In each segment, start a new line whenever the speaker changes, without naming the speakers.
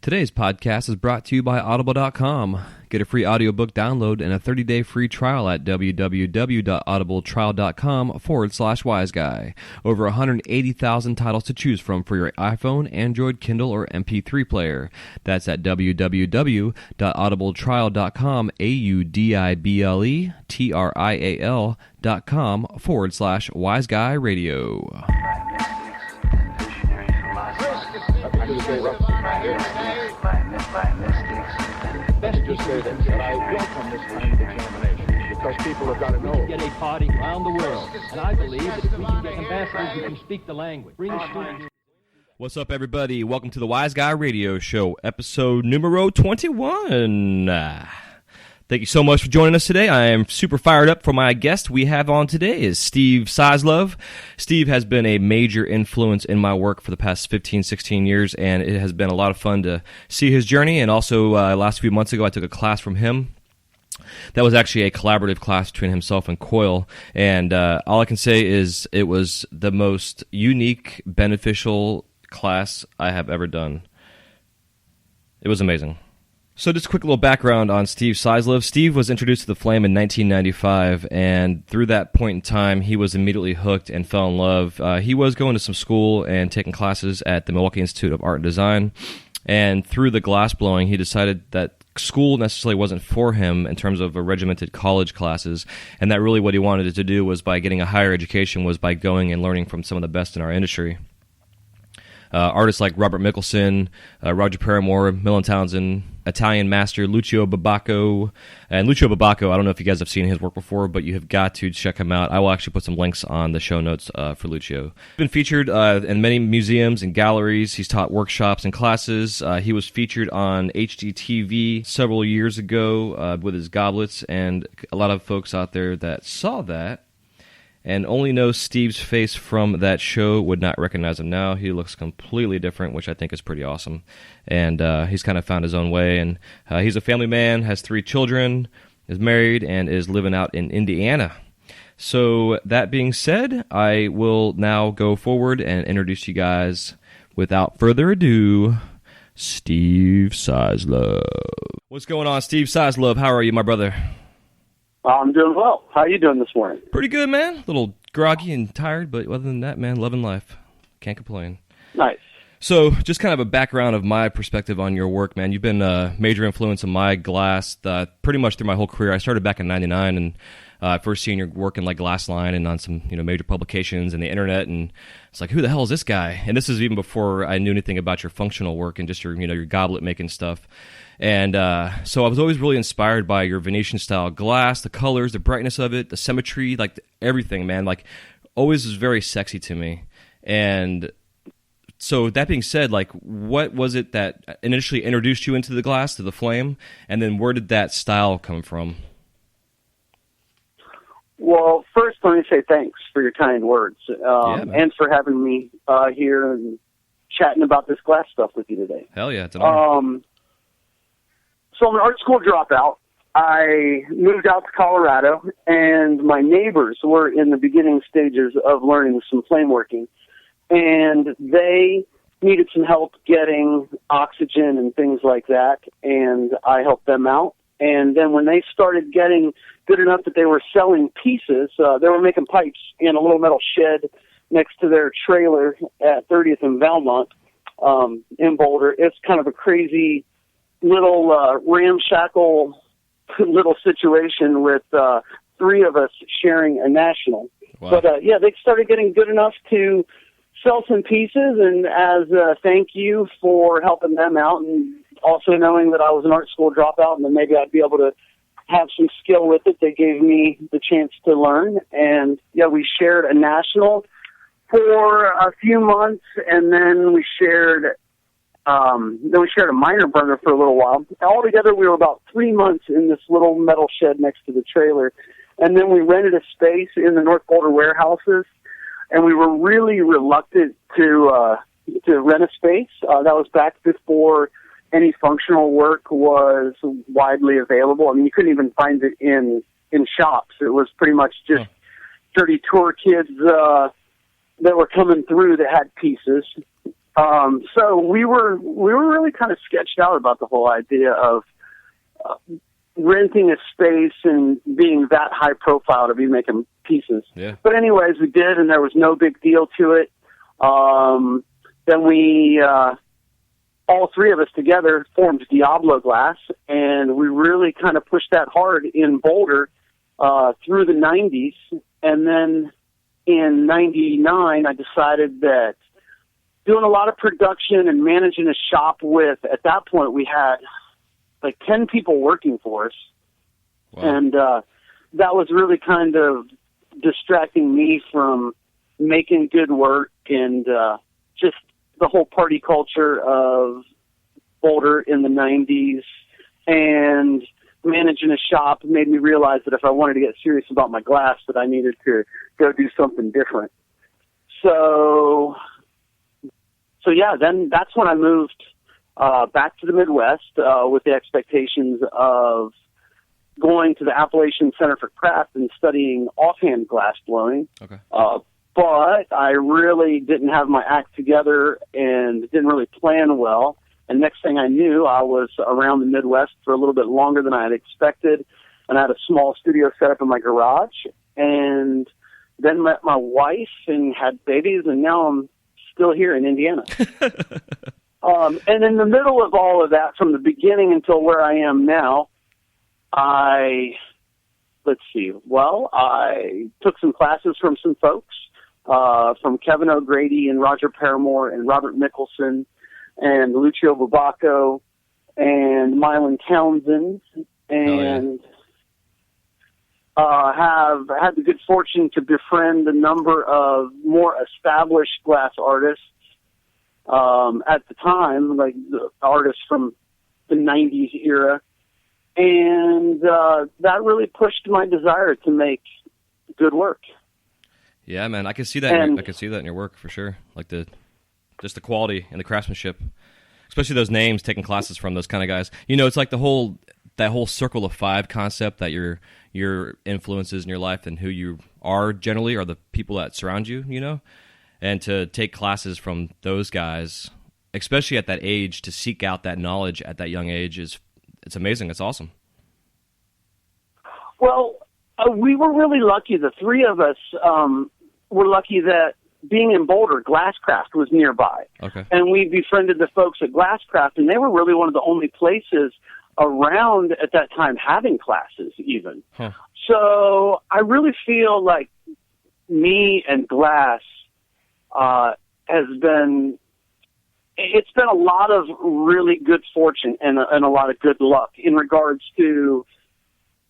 Today's podcast is brought to you by Audible.com. Get a free audiobook download and a 30-day free trial at www.audibletrial.com/wiseguy. Over 180,000 titles to choose from for your iPhone, Android, Kindle, or MP3 player. That's at www.audibletrial.com, audibletrial.com/wiseguyradio.
Best to say that I welcome this kind of examination because people have got to know.
We can get a party around the world, and I believe that if we can get ambassadors who can speak the language, bring students.
What's up, everybody? Welcome to the Wise Guy Radio Show, episode numero 21. Thank you so much for joining us today. I am super fired up for my guest we have on today is Steve Sizelove. Steve has been a major influence in my work for the past 15, 16 years, and it has been a lot of fun to see his journey. And also, last few months ago, I took a class from him. That was actually a collaborative class between himself and Coyle, and all I can say is it was the most unique, beneficial class I have ever done. It was amazing. So just a quick little background on Steve Sizelove. Steve was introduced to the Flame in 1995, and through that point in time, he was immediately hooked and fell in love. He was going to some school and taking classes at the Milwaukee Institute of Art and Design, and through the glass blowing, he decided that school necessarily wasn't for him in terms of a regimented college classes, and that really what he wanted to do was by getting a higher education was by going and learning from some of the best in our industry. Artists like Robert Mickelson, Roger Paramore, Millen Townsend, Italian master Lucio Babacco. And Lucio Babacco, I don't know if you guys have seen his work before, but you have got to check him out. I will actually put some links on the show notes for Lucio. He's been featured in many museums and galleries. He's taught workshops and classes. He was featured on HGTV several years ago with his goblets, and a lot of folks out there that saw that and only know Steve's face from that show would not recognize him now. He looks completely different, which I think is pretty awesome. And he's kind of found his own way. And he's a family man, has 3 children, is married, and is living out in Indiana. So that being said, I will now go forward and introduce you guys, without further ado, Steve Sizelove. What's going on, Steve Sizelove? How are you, my brother?
I'm doing well. How are you doing this morning?
Pretty good, man. A little groggy and tired, but other than that, man, loving life. Can't complain.
Nice. So,
just kind of a background of my perspective on your work, man. You've been a major influence in my glass pretty much through my whole career. I started back in '99, and first seeing your work in like Glassline and on some major publications and the internet, and it's like, who the hell is this guy? And this is even before I knew anything about your functional work and just your your goblet making stuff. And so I was always really inspired by your Venetian-style glass, the colors, the brightness of it, the symmetry, like everything, man. Like, always was very sexy to me. And so that being said, like, what was it that initially introduced you into the glass, to the flame? And then where did that style come from?
Well, first, let me say thanks for your kind words and for having me here and chatting about this glass stuff with you today.
Hell yeah, it's an honor.
So I'm an art school dropout. I moved out to Colorado, and my neighbors were in the beginning stages of learning some flame working, and they needed some help getting oxygen and things like that, and I helped them out. And then when they started getting good enough that they were selling pieces, they were making pipes in a little metal shed next to their trailer at 30th and Valmont in Boulder. It's kind of a crazy little ramshackle little situation with 3 of us sharing a national. Wow. But they started getting good enough to sell some pieces, and as a thank you for helping them out, and also knowing that I was an art school dropout and then maybe I'd be able to have some skill with it, they gave me the chance to learn. And we shared a national for a few months, and then we shared a minor burner for a little while. Altogether, we were about 3 months in this little metal shed next to the trailer. And then we rented a space in the North Boulder warehouses, and we were really reluctant to rent a space. That was back before any functional work was widely available. I mean, you couldn't even find it in shops. It was pretty much just dirty tour kids that were coming through that had pieces. So we were really kind of sketched out about the whole idea of renting a space and being that high profile to be making pieces.
Yeah.
But anyways, we did, and there was no big deal to it. Then we, all three of us together, formed Diablo Glass, and we really kind of pushed that hard in Boulder through the 90s. And then in 99, I decided that doing a lot of production and managing a shop with, at that point, we had like 10 people working for us.
Wow.
And that was really kind of distracting me from making good work and just the whole party culture of Boulder in the 90s. And managing a shop made me realize that if I wanted to get serious about my glass, that I needed to go do something different. So yeah, then that's when I moved back to the Midwest with the expectations of going to the Appalachian Center for Craft and studying offhand glass blowing.
Okay.
But I really didn't have my act together and didn't really plan well. And next thing I knew, I was around the Midwest for a little bit longer than I had expected. And I had a small studio set up in my garage. And then met my wife and had babies. And now I'm still here in Indiana. And in the middle of all of that, from the beginning until where I am now, I took some classes from some folks, from Kevin O'Grady and Roger Paramore and Robert Mickelson and Lucio Babacco and Mylan Townsend, and have had the good fortune to befriend a number of more established glass artists at the time, like the artists from the 90s era. And that really pushed my desire to make good work.
Yeah, man, I can see that. I can see that in your work for sure. Like just the quality and the craftsmanship, especially those names. Taking classes from those kind of guys. You know, it's like that whole circle of five concept that your influences in your life and who you are generally are the people that surround you. You know, and to take classes from those guys, especially at that age, to seek out that knowledge at that young age it's amazing. It's awesome. Well,
we were really lucky. The three of us were lucky that being in Boulder, Glasscraft was nearby.
Okay.
And we befriended the folks at Glasscraft, and they were really one of the only places around at that time having classes even.
Huh.
So I really feel like me and Glass it's been a lot of really good fortune and a lot of good luck in regards to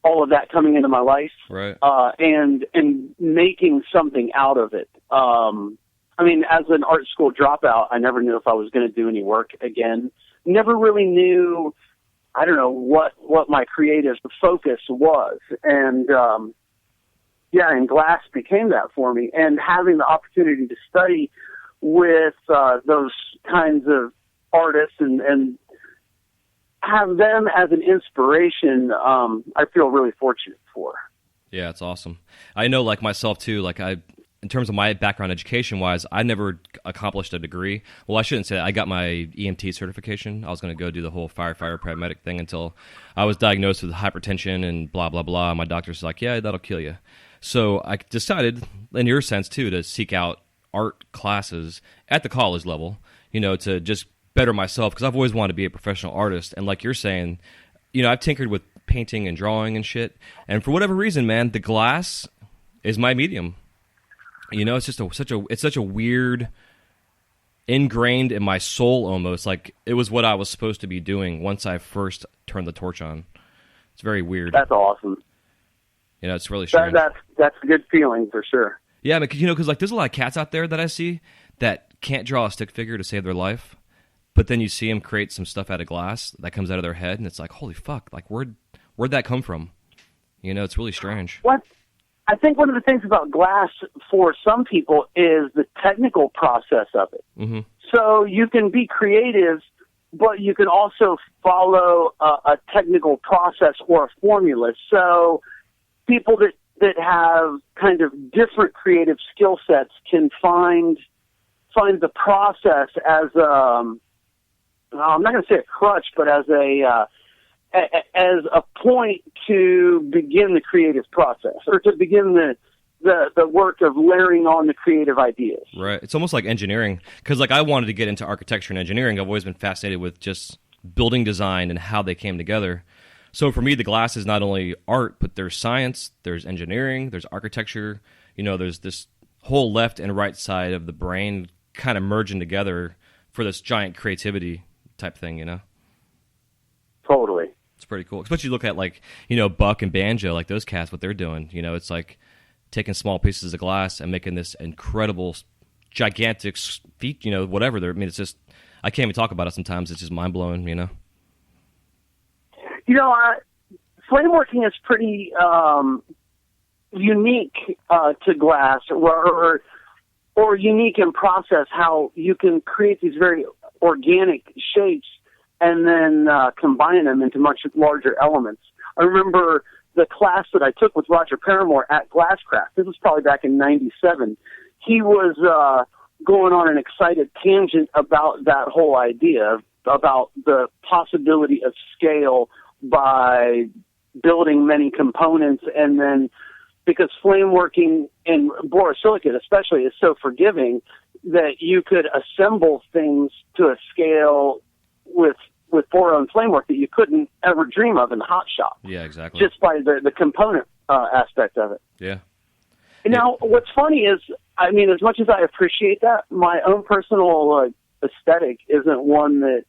all of that coming into my life,
right?
And making something out of it. I mean, as an art school dropout, I never knew if I was going to do any work again. Never really knew, I don't know, what my creative focus was. And, and Glass became that for me. And having the opportunity to study with those kinds of artists and have them as an inspiration, I feel really fortunate for.
Yeah, it's awesome. I know, like myself too, like in terms of my background education-wise, I never accomplished a degree. Well, I shouldn't say that. I got my EMT certification. I was going to go do the whole firefighter paramedic thing until I was diagnosed with hypertension and blah, blah, blah. My doctor's like, yeah, that'll kill you. So I decided, in your sense too, to seek out art classes at the college level, you know, to just better myself, because I've always wanted to be a professional artist. And like you're saying, you know, I've tinkered with painting and drawing and shit. And for whatever reason, man, the glass is my medium. You know, it's just such a weird, ingrained in my soul almost. Like it was what I was supposed to be doing once I first turned the torch on. It's very weird.
That's awesome.
You know, it's really strange.
That's a good feeling for sure.
Yeah, because like there's a lot of cats out there that I see that can't draw a stick figure to save their life, but then you see them create some stuff out of glass that comes out of their head, and it's like, holy fuck! Like where'd that come from? You know, it's really strange.
What I think one of the things about glass for some people is the technical process of it.
Mm-hmm.
So you can be creative, but you can also follow a technical process or a formula. So people that have kind of different creative skill sets can find find the process as I'm not going to say a crutch, but as a point to begin the creative process, or to begin the work of layering on the creative ideas.
Right. It's almost like engineering, because like I wanted to get into architecture and engineering. I've always been fascinated with just building design and how they came together. So for me, the glass is not only art, but there's science, there's engineering, there's architecture. There's this whole left and right side of the brain kind of merging together for this giant creativity type thing,
Totally.
It's pretty cool. Especially look at like, Buck and Banjo, like those cats, what they're doing. It's like taking small pieces of glass and making this incredible, gigantic feat, whatever. It's just, I can't even talk about it sometimes. It's just mind-blowing,
Flame working is pretty unique to glass, or unique in process, how you can create these very organic shapes and then combine them into much larger elements. I remember the class that I took with Roger Paramore at Glasscraft. This was probably back in '97. He was going on an excited tangent about that whole idea, about the possibility of scale by building many components, and then because flame working in borosilicate especially is so forgiving that you could assemble things to a scale with boron flame work that you couldn't ever dream of in the hot shop.
Yeah, exactly.
Just by the component aspect of it.
Yeah.
Now, what's funny is, as much as I appreciate that, my own personal aesthetic isn't one that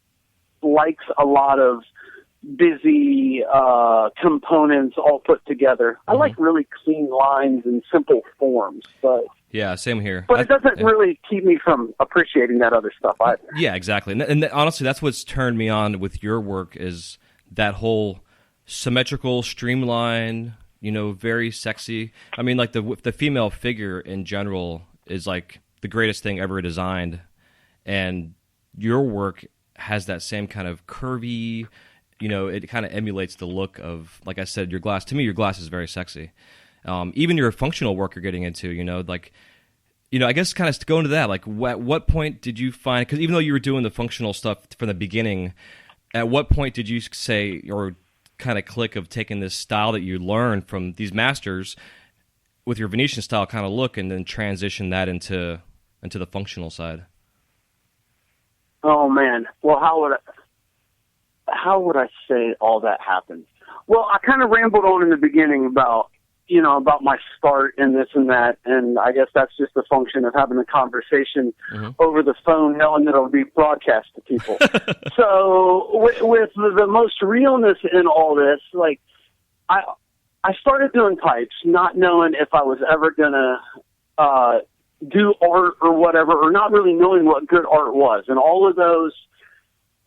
likes a lot of busy components all put together. Mm-hmm. I like really clean lines and simple forms, but
yeah, same here.
But it doesn't really keep me from appreciating that other stuff either.
Yeah, exactly. And honestly, that's what's turned me on with your work, is that whole symmetrical, streamline, very sexy. Like the female figure in general is like the greatest thing ever designed, and your work has that same kind of curvy. It kind of emulates the look of, like I said, your glass. To me, your glass is very sexy. Even your functional work you're getting into, I guess kind of to go into that, like at what point did you find, because even though you were doing the functional stuff from the beginning, at what point did you say, or kind of click of taking this style that you learned from these masters with your Venetian style kind of look and then transition that into the functional side?
Oh man. Well, how would I say all that happened? Well, I kind of rambled on in the beginning about my start and this and that, and I guess that's just a function of having a conversation over the phone, knowing that it'll be broadcast to people. So with the most realness in all this, like I started doing pipes, not knowing if I was ever gonna do art or whatever, or not really knowing what good art was, and all of those,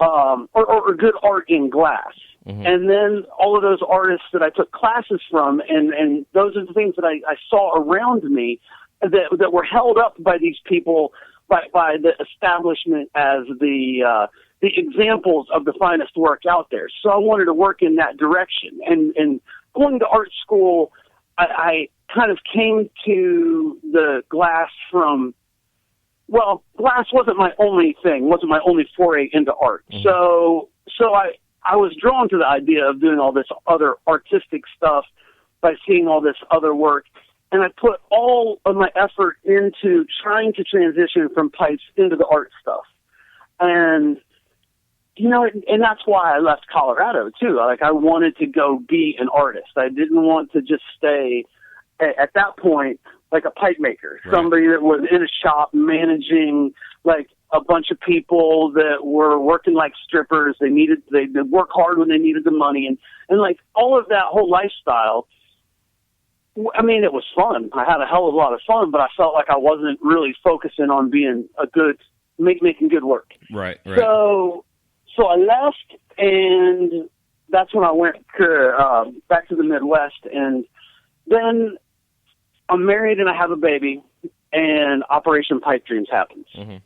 or good art in glass. Mm-hmm. And then all of those artists that I took classes from, and those are the things that I saw around me that were held up by these people, by the establishment as the examples of the finest work out there. So I wanted to work in that direction. And going to art school, I kind of came to the glass from, well, glass wasn't my only thing, wasn't my only foray into art. Mm-hmm. So I was drawn to the idea of doing all this other artistic stuff by seeing all this other work. And I put all of my effort into trying to transition from pipes into the art stuff. And, and that's why I left Colorado too. Like, I wanted to go be an artist. I didn't want to just stay at that point like a pipe maker, right. Somebody that was in a shop managing like a bunch of people that were working like strippers. They'd work hard when they needed the money, and like all of that whole lifestyle. I mean, it was fun. I had a hell of a lot of fun, but I felt like I wasn't really focusing on being making good work.
Right.
So I left, and that's when I went to back to the Midwest, and then I'm married and I have a baby, and Operation Pipe Dreams happens. Mm-hmm.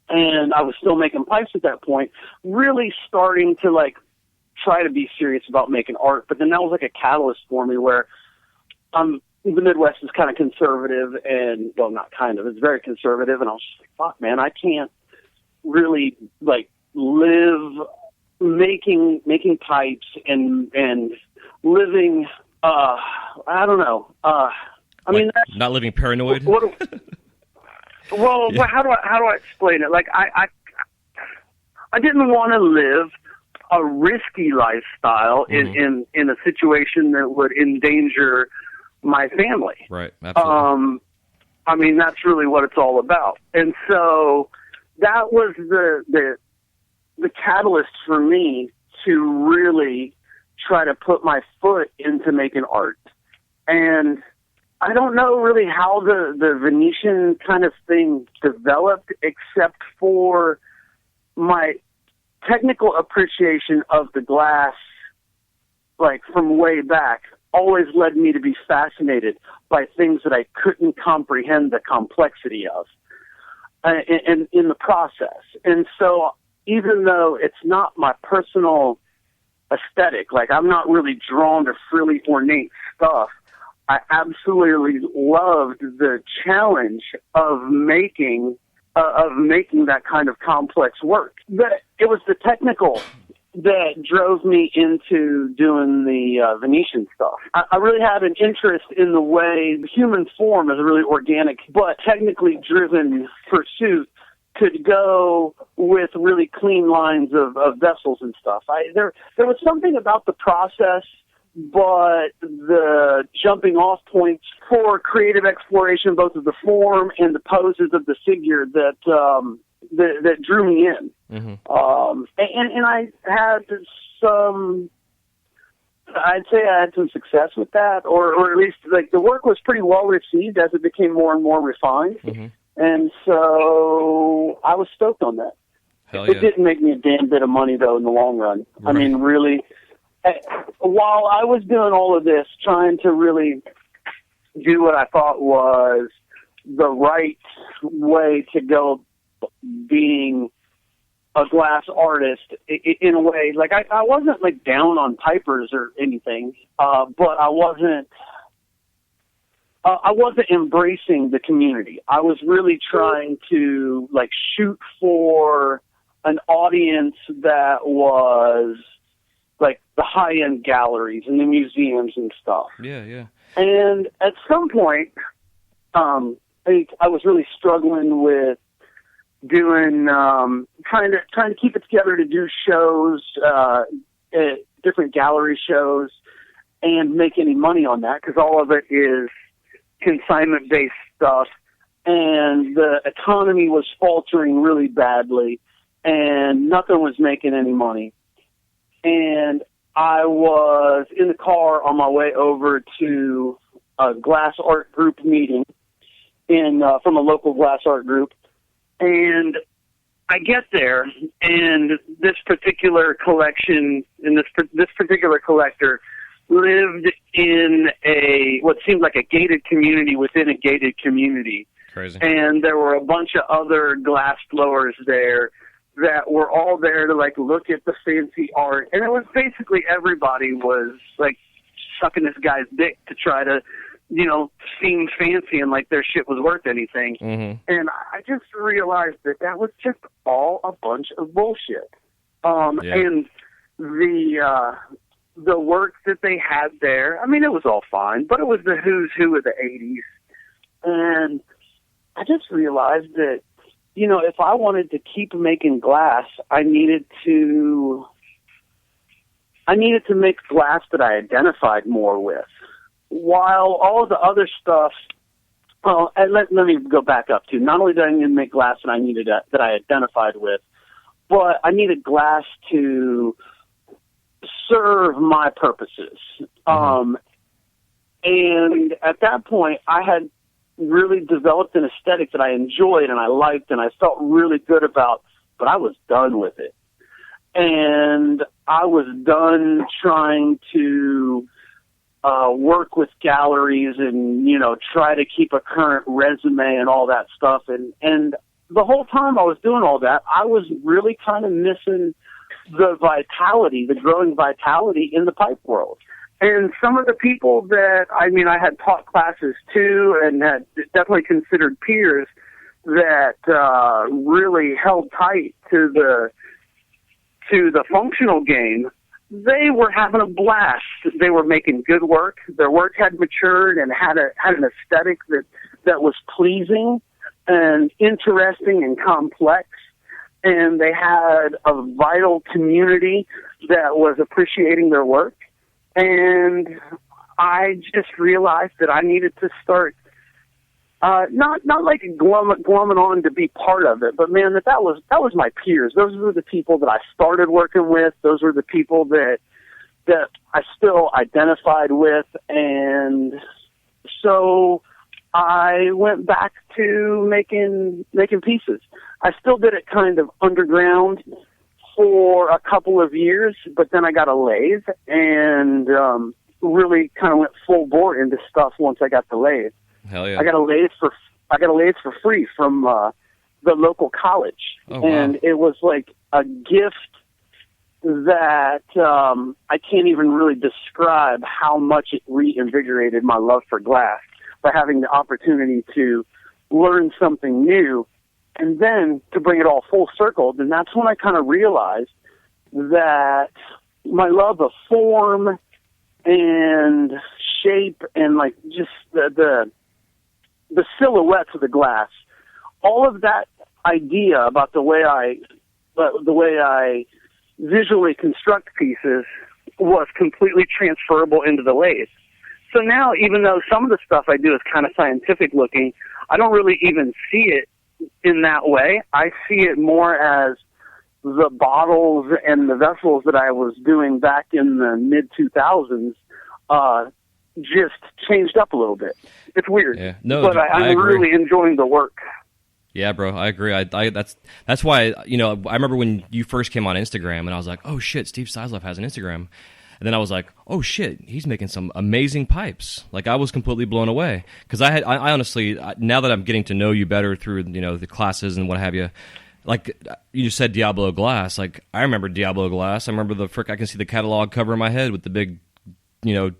And I was still making pipes at that point, really starting to like try to be serious about making art. But then that was like a catalyst for me where I'm the Midwest is kind of conservative, and well, not kind of, it's very conservative. And I was just like, fuck, man, I can't really like live making pipes and living. I don't know. I mean, that's,
not living paranoid.
Well,
Yeah.
how do I explain it? Like I didn't want to live a risky lifestyle in a situation that would endanger my family.
Right. Absolutely.
I mean, that's really what it's all about. And so that was the catalyst for me to really try to put my foot into making art. And I don't know really how the Venetian kind of thing developed, except for my technical appreciation of the glass, like from way back, always led me to be fascinated by things that I couldn't comprehend the complexity of in the process. And so even though it's not my personal aesthetic, like I'm not really drawn to frilly, ornate stuff, I absolutely loved the challenge of making that kind of complex work. But it was the technical that drove me into doing the Venetian stuff. I really had an interest in the way the human form is a really organic but technically driven pursuit could go with really clean lines of vessels and stuff. There was something about the process, but the jumping off points for creative exploration, both of the form and the poses of the figure that drew me in. Mm-hmm. And I had I'd say I had some success with that, or at least like the work was pretty well received as it became more and more refined. Mm-hmm. And so I was stoked on that.
Hell yeah.
It didn't make me a damn bit of money though in the long run. Right. I mean, really, while I was doing all of this, trying to really do what I thought was the right way to go being a glass artist in a way, like I wasn't like down on pipers or anything, but I wasn't embracing the community. I was really trying to like shoot for an audience that was like the high-end galleries and the museums and stuff.
Yeah, yeah. And
at some point, I was really struggling with doing, trying to keep it together to do shows, different gallery shows, and make any money on that, because all of it is consignment-based stuff, and the economy was faltering really badly, and nothing was making any money. And I was in the car on my way over to a glass art group meeting from a local glass art group, and I get there, and this particular collection, and this particular collector lived in what seemed like a gated community within a gated community.
Crazy. And
there were a bunch of other glass blowers there that were all there to like look at the fancy art. And it was basically everybody was like sucking this guy's dick to try to, seem fancy and like their shit was worth anything. Mm-hmm. And I just realized that was just all a bunch of bullshit. And the work that they had there, I mean, it was all fine, but it was the who's who of the 80s. And I just realized that, if I wanted to keep making glass, I needed to make glass that I identified more with. While all of the other stuff, let me go back up to, not only did I need to make glass that I identified with, but I needed glass to serve my purposes. Mm-hmm. And at that point, I had really developed an aesthetic that I enjoyed and I liked and I felt really good about, but I was done with it. And I was done trying to work with galleries and, try to keep a current resume and all that stuff. And the whole time I was doing all that, I was really kind of missing the growing vitality in the pipe world. And some of the people that, I had taught classes too and had definitely considered peers that really held tight to the functional game, they were having a blast. They were making good work. Their work had matured and had an aesthetic that was pleasing and interesting and complex. And they had a vital community that was appreciating their work. And I just realized that I needed to start, not like glumming on to be part of it, but man, that was my peers. Those were the people that I started working with. Those were the people that I still identified with. And so I went back to making pieces. I still did it kind of underground for a couple of years, but then I got a lathe and really kind of went full bore into stuff once I got the lathe.
Hell yeah!
I got a lathe for free from the local college, and it was like a gift that I can't even really describe how much it reinvigorated my love for glass by having the opportunity to learn something new. And then to bring it all full circle, then that's when I kind of realized that my love of form and shape and like just the silhouettes of the glass, all of that idea about the way I visually construct pieces was completely transferable into the lathe. So now, even though some of the stuff I do is kind of scientific looking, I don't really even see it in that way. I see it more as the bottles and the vessels that I was doing back in the mid-2000s just changed up a little bit. It's weird, but I'm really enjoying the work.
Yeah, bro, I agree. That's why, I remember when you first came on Instagram, and I was like, oh shit, Steve Sizelove has an Instagram. And then I was like, oh shit, he's making some amazing pipes. Like, I was completely blown away. Because I honestly, now that I'm getting to know you better through, the classes and what have you, like, you just said Diablo Glass. Like, I remember Diablo Glass. I remember I can see the catalog cover in my head with the big,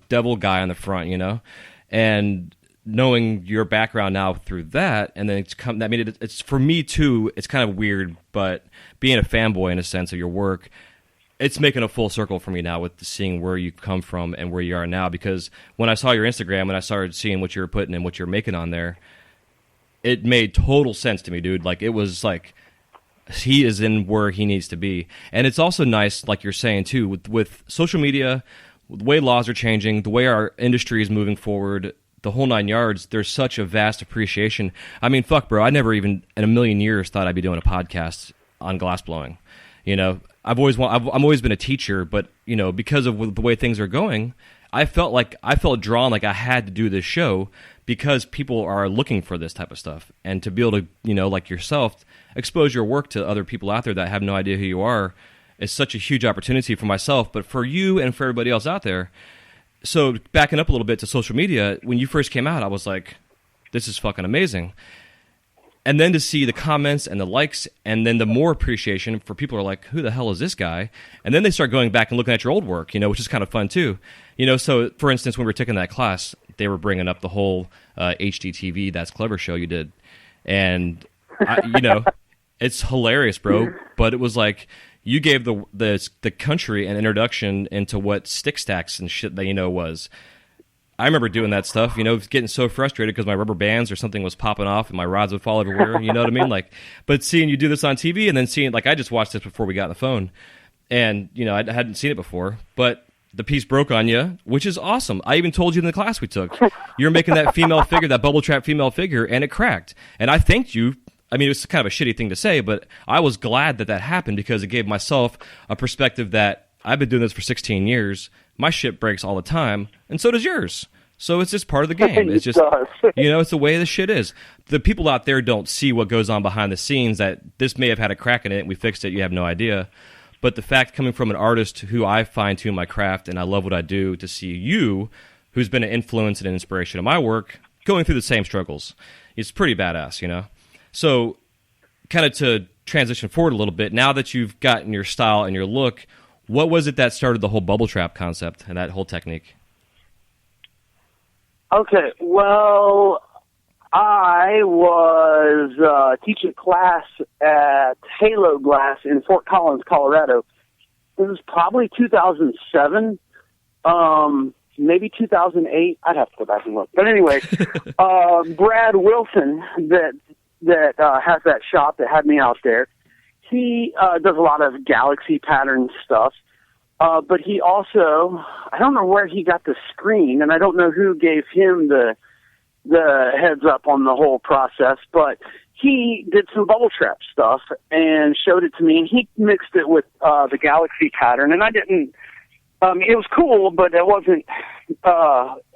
devil guy on the front, And knowing your background now through that, and then it's for me too, it's kind of weird, but being a fanboy in a sense of your work, it's making a full circle for me now with seeing where you come from and where you are now. Because when I saw your Instagram and I started seeing what you were putting and what you're making on there, it made total sense to me, dude. Like, it was like he is in where he needs to be. And it's also nice, like you're saying too, with social media, the way laws are changing, the way our industry is moving forward, the whole nine yards, there's such a vast appreciation. I mean, fuck, bro, I never even in a million years thought I'd be doing a podcast on glass blowing. I've always been a teacher, but because of the way things are going, I felt drawn, like I had to do this show because people are looking for this type of stuff, and to be able to like yourself expose your work to other people out there that have no idea who you are is such a huge opportunity for myself, but for you and for everybody else out there. So backing up a little bit to social media, when you first came out, I was like, this is fucking amazing. And then to see the comments and the likes, and then the more appreciation for people are like, who the hell is this guy? And then they start going back and looking at your old work, which is kind of fun too. So for instance, when we were taking that class, they were bringing up the whole HDTV That's Clever show you did. And, it's hilarious, bro. But it was like, you gave the country an introduction into what stick stacks and shit that was. I remember doing that stuff, getting so frustrated because my rubber bands or something was popping off and my rods would fall everywhere, you know what I mean? Like, but seeing you do this on TV and then seeing, like, I just watched this before we got on the phone, and, I hadn't seen it before, but the piece broke on you, which is awesome. I even told you in the class we took, you're making that female figure, that bubble trap female figure, and it cracked. And I thanked you. I mean, it was kind of a shitty thing to say, but I was glad that happened because it gave myself a perspective that I've been doing this for 16 years. My shit breaks all the time, and so does yours. So it's just part of the game. It's just, it's the way this shit is. The people out there don't see what goes on behind the scenes, that this may have had a crack in it and we fixed it. You have no idea. But the fact, coming from an artist who I fine-tune my craft and I love what I do, to see you, who's been an influence and an inspiration of my work, going through the same struggles, it's pretty badass, So kind of to transition forward a little bit, now that you've gotten your style and your look, what was it that started the whole bubble trap concept and that whole technique?
Okay, well, I was teaching a class at Halo Glass in Fort Collins, Colorado. It was probably 2007, maybe 2008. I'd have to go back and look. But anyway, Brad Wilson that has that shop that had me out there, he does a lot of galaxy pattern stuff. But he also, I don't know where he got the screen, and I don't know who gave him the heads up on the whole process, but he did some bubble trap stuff and showed it to me, and he mixed it with the galaxy pattern, and I didn't, it was cool, but it wasn't,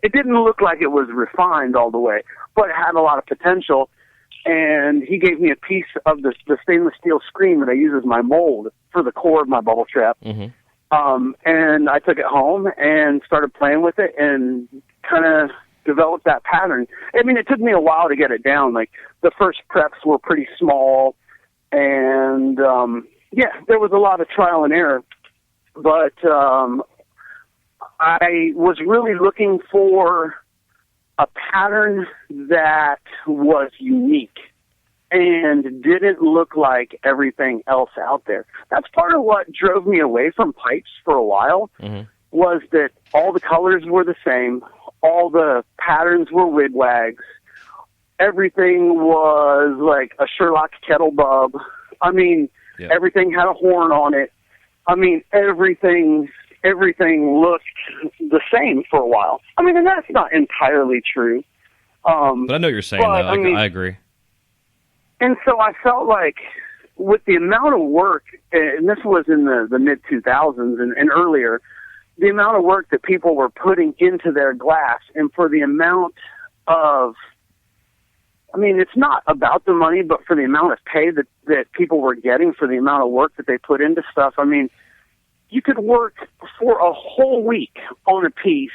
it didn't look like it was refined all the way, but it had a lot of potential, and he gave me a piece of the stainless steel screen that I use as my mold for the core of my bubble trap.
Mm-hmm.
And I took it home and started playing with it and kind of developed that pattern. I mean, it took me a while to get it down. Like, the first preps were pretty small, and, yeah, there was a lot of trial and error. But I was really looking for a pattern that was unique and didn't look like everything else out there. That's part of what drove me away from pipes for a while, was that all the colors were the same, all the patterns were wigwags, everything was like a Sherlock kettle bub. I mean, everything had a horn on it. I mean, everything looked the same for a while. I mean, and that's not entirely true.
But I know what you're saying, though. I agree.
And so I felt like with the amount of work, and this was in the mid-2000s and earlier, the amount of work that people were putting into their glass, and for the amount of, I mean, it's not about the money, but for the amount of pay that people were getting for the amount of work that they put into stuff, I mean, you could work for a whole week on a piece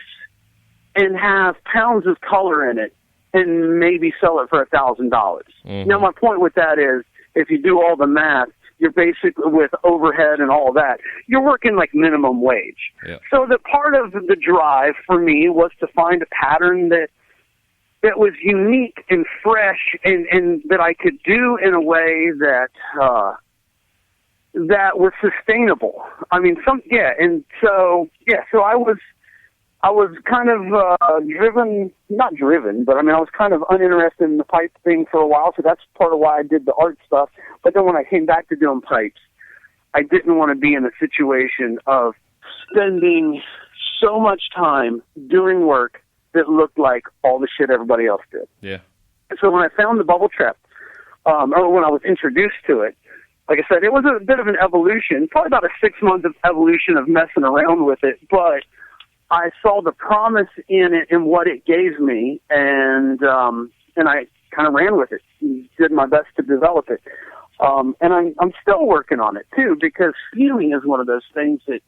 and have pounds of color in it and maybe sell it for $1,000. Mm-hmm. Now, my point with that is, if you do all the math, you're basically, with overhead and all that, you're working like minimum wage.
Yeah.
So the part of the drive for me was to find a pattern that was unique and fresh, and that I could do in a way that that was sustainable. I mean, so I was kind of not driven, but I mean, I was kind of uninterested in the pipe thing for a while, so that's part of why I did the art stuff. But then when I came back to doing pipes, I didn't want to be in a situation of spending so much time doing work that looked like all the shit everybody else did.
Yeah.
So when I found the bubble trap, or when I was introduced to it, like I said, it was a bit of an evolution, probably about a 6 month of evolution of messing around with it, but I saw the promise in it and what it gave me, and I kind of ran with it, did my best to develop it. And I'm still working on it too, because fuming is one of those things that,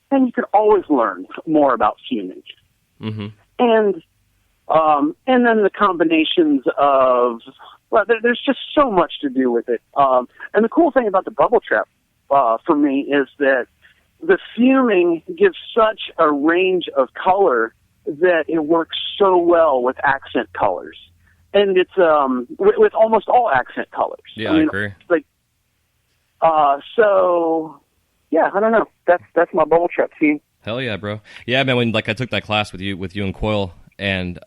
and you can always learn more about fuming.
Mm-hmm.
And then the combinations of, well, there's just so much to do with it. And the cool thing about the bubble trap for me is that the fuming gives such a range of color that it works so well with accent colors. And it's with almost all accent colors.
Yeah, I agree.
Like, so yeah, I don't know. That's my bubble trap theme.
Hell yeah, bro. Yeah, man. When I took that class with you and Coyle, and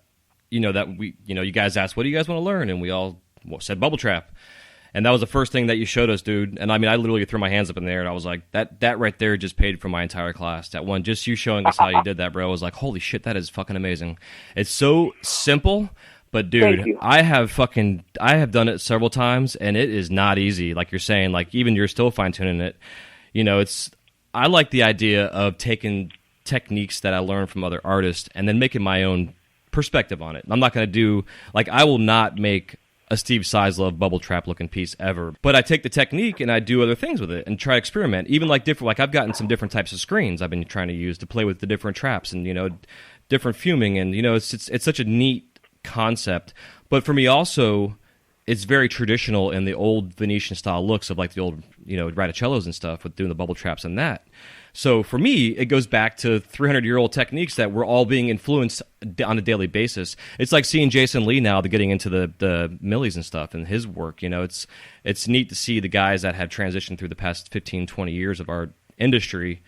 you guys asked, what do you guys want to learn, and we all said bubble trap. And that was the first thing that you showed us, dude. And I mean, I literally threw my hands up in the air, and I was like, that right there just paid for my entire class. That one, just you showing us how you did that, bro. I was like, holy shit, that is fucking amazing. It's so simple, but dude, I have done it several times, and it is not easy. Like you're saying, like even you're still fine tuning it. I like the idea of taking techniques that I learned from other artists and then making my own perspective on it. I'm not going to do, like, I will not make a Steve Sizelove bubble trap looking piece ever. But I take the technique and I do other things with it and try to experiment. Even like I've gotten some different types of screens I've been trying to use to play with the different traps and, different fuming. And, it's such a neat concept. But for me also, it's very traditional in the old Venetian style looks of like the old, Raticellos and stuff with doing the bubble traps and that. So for me, it goes back to 300-year-old techniques that we're all being influenced on a daily basis. It's like seeing Jason Lee now, getting into the Millies and stuff and his work. You know, it's neat to see the guys that have transitioned through the past 15, 20 years of our industry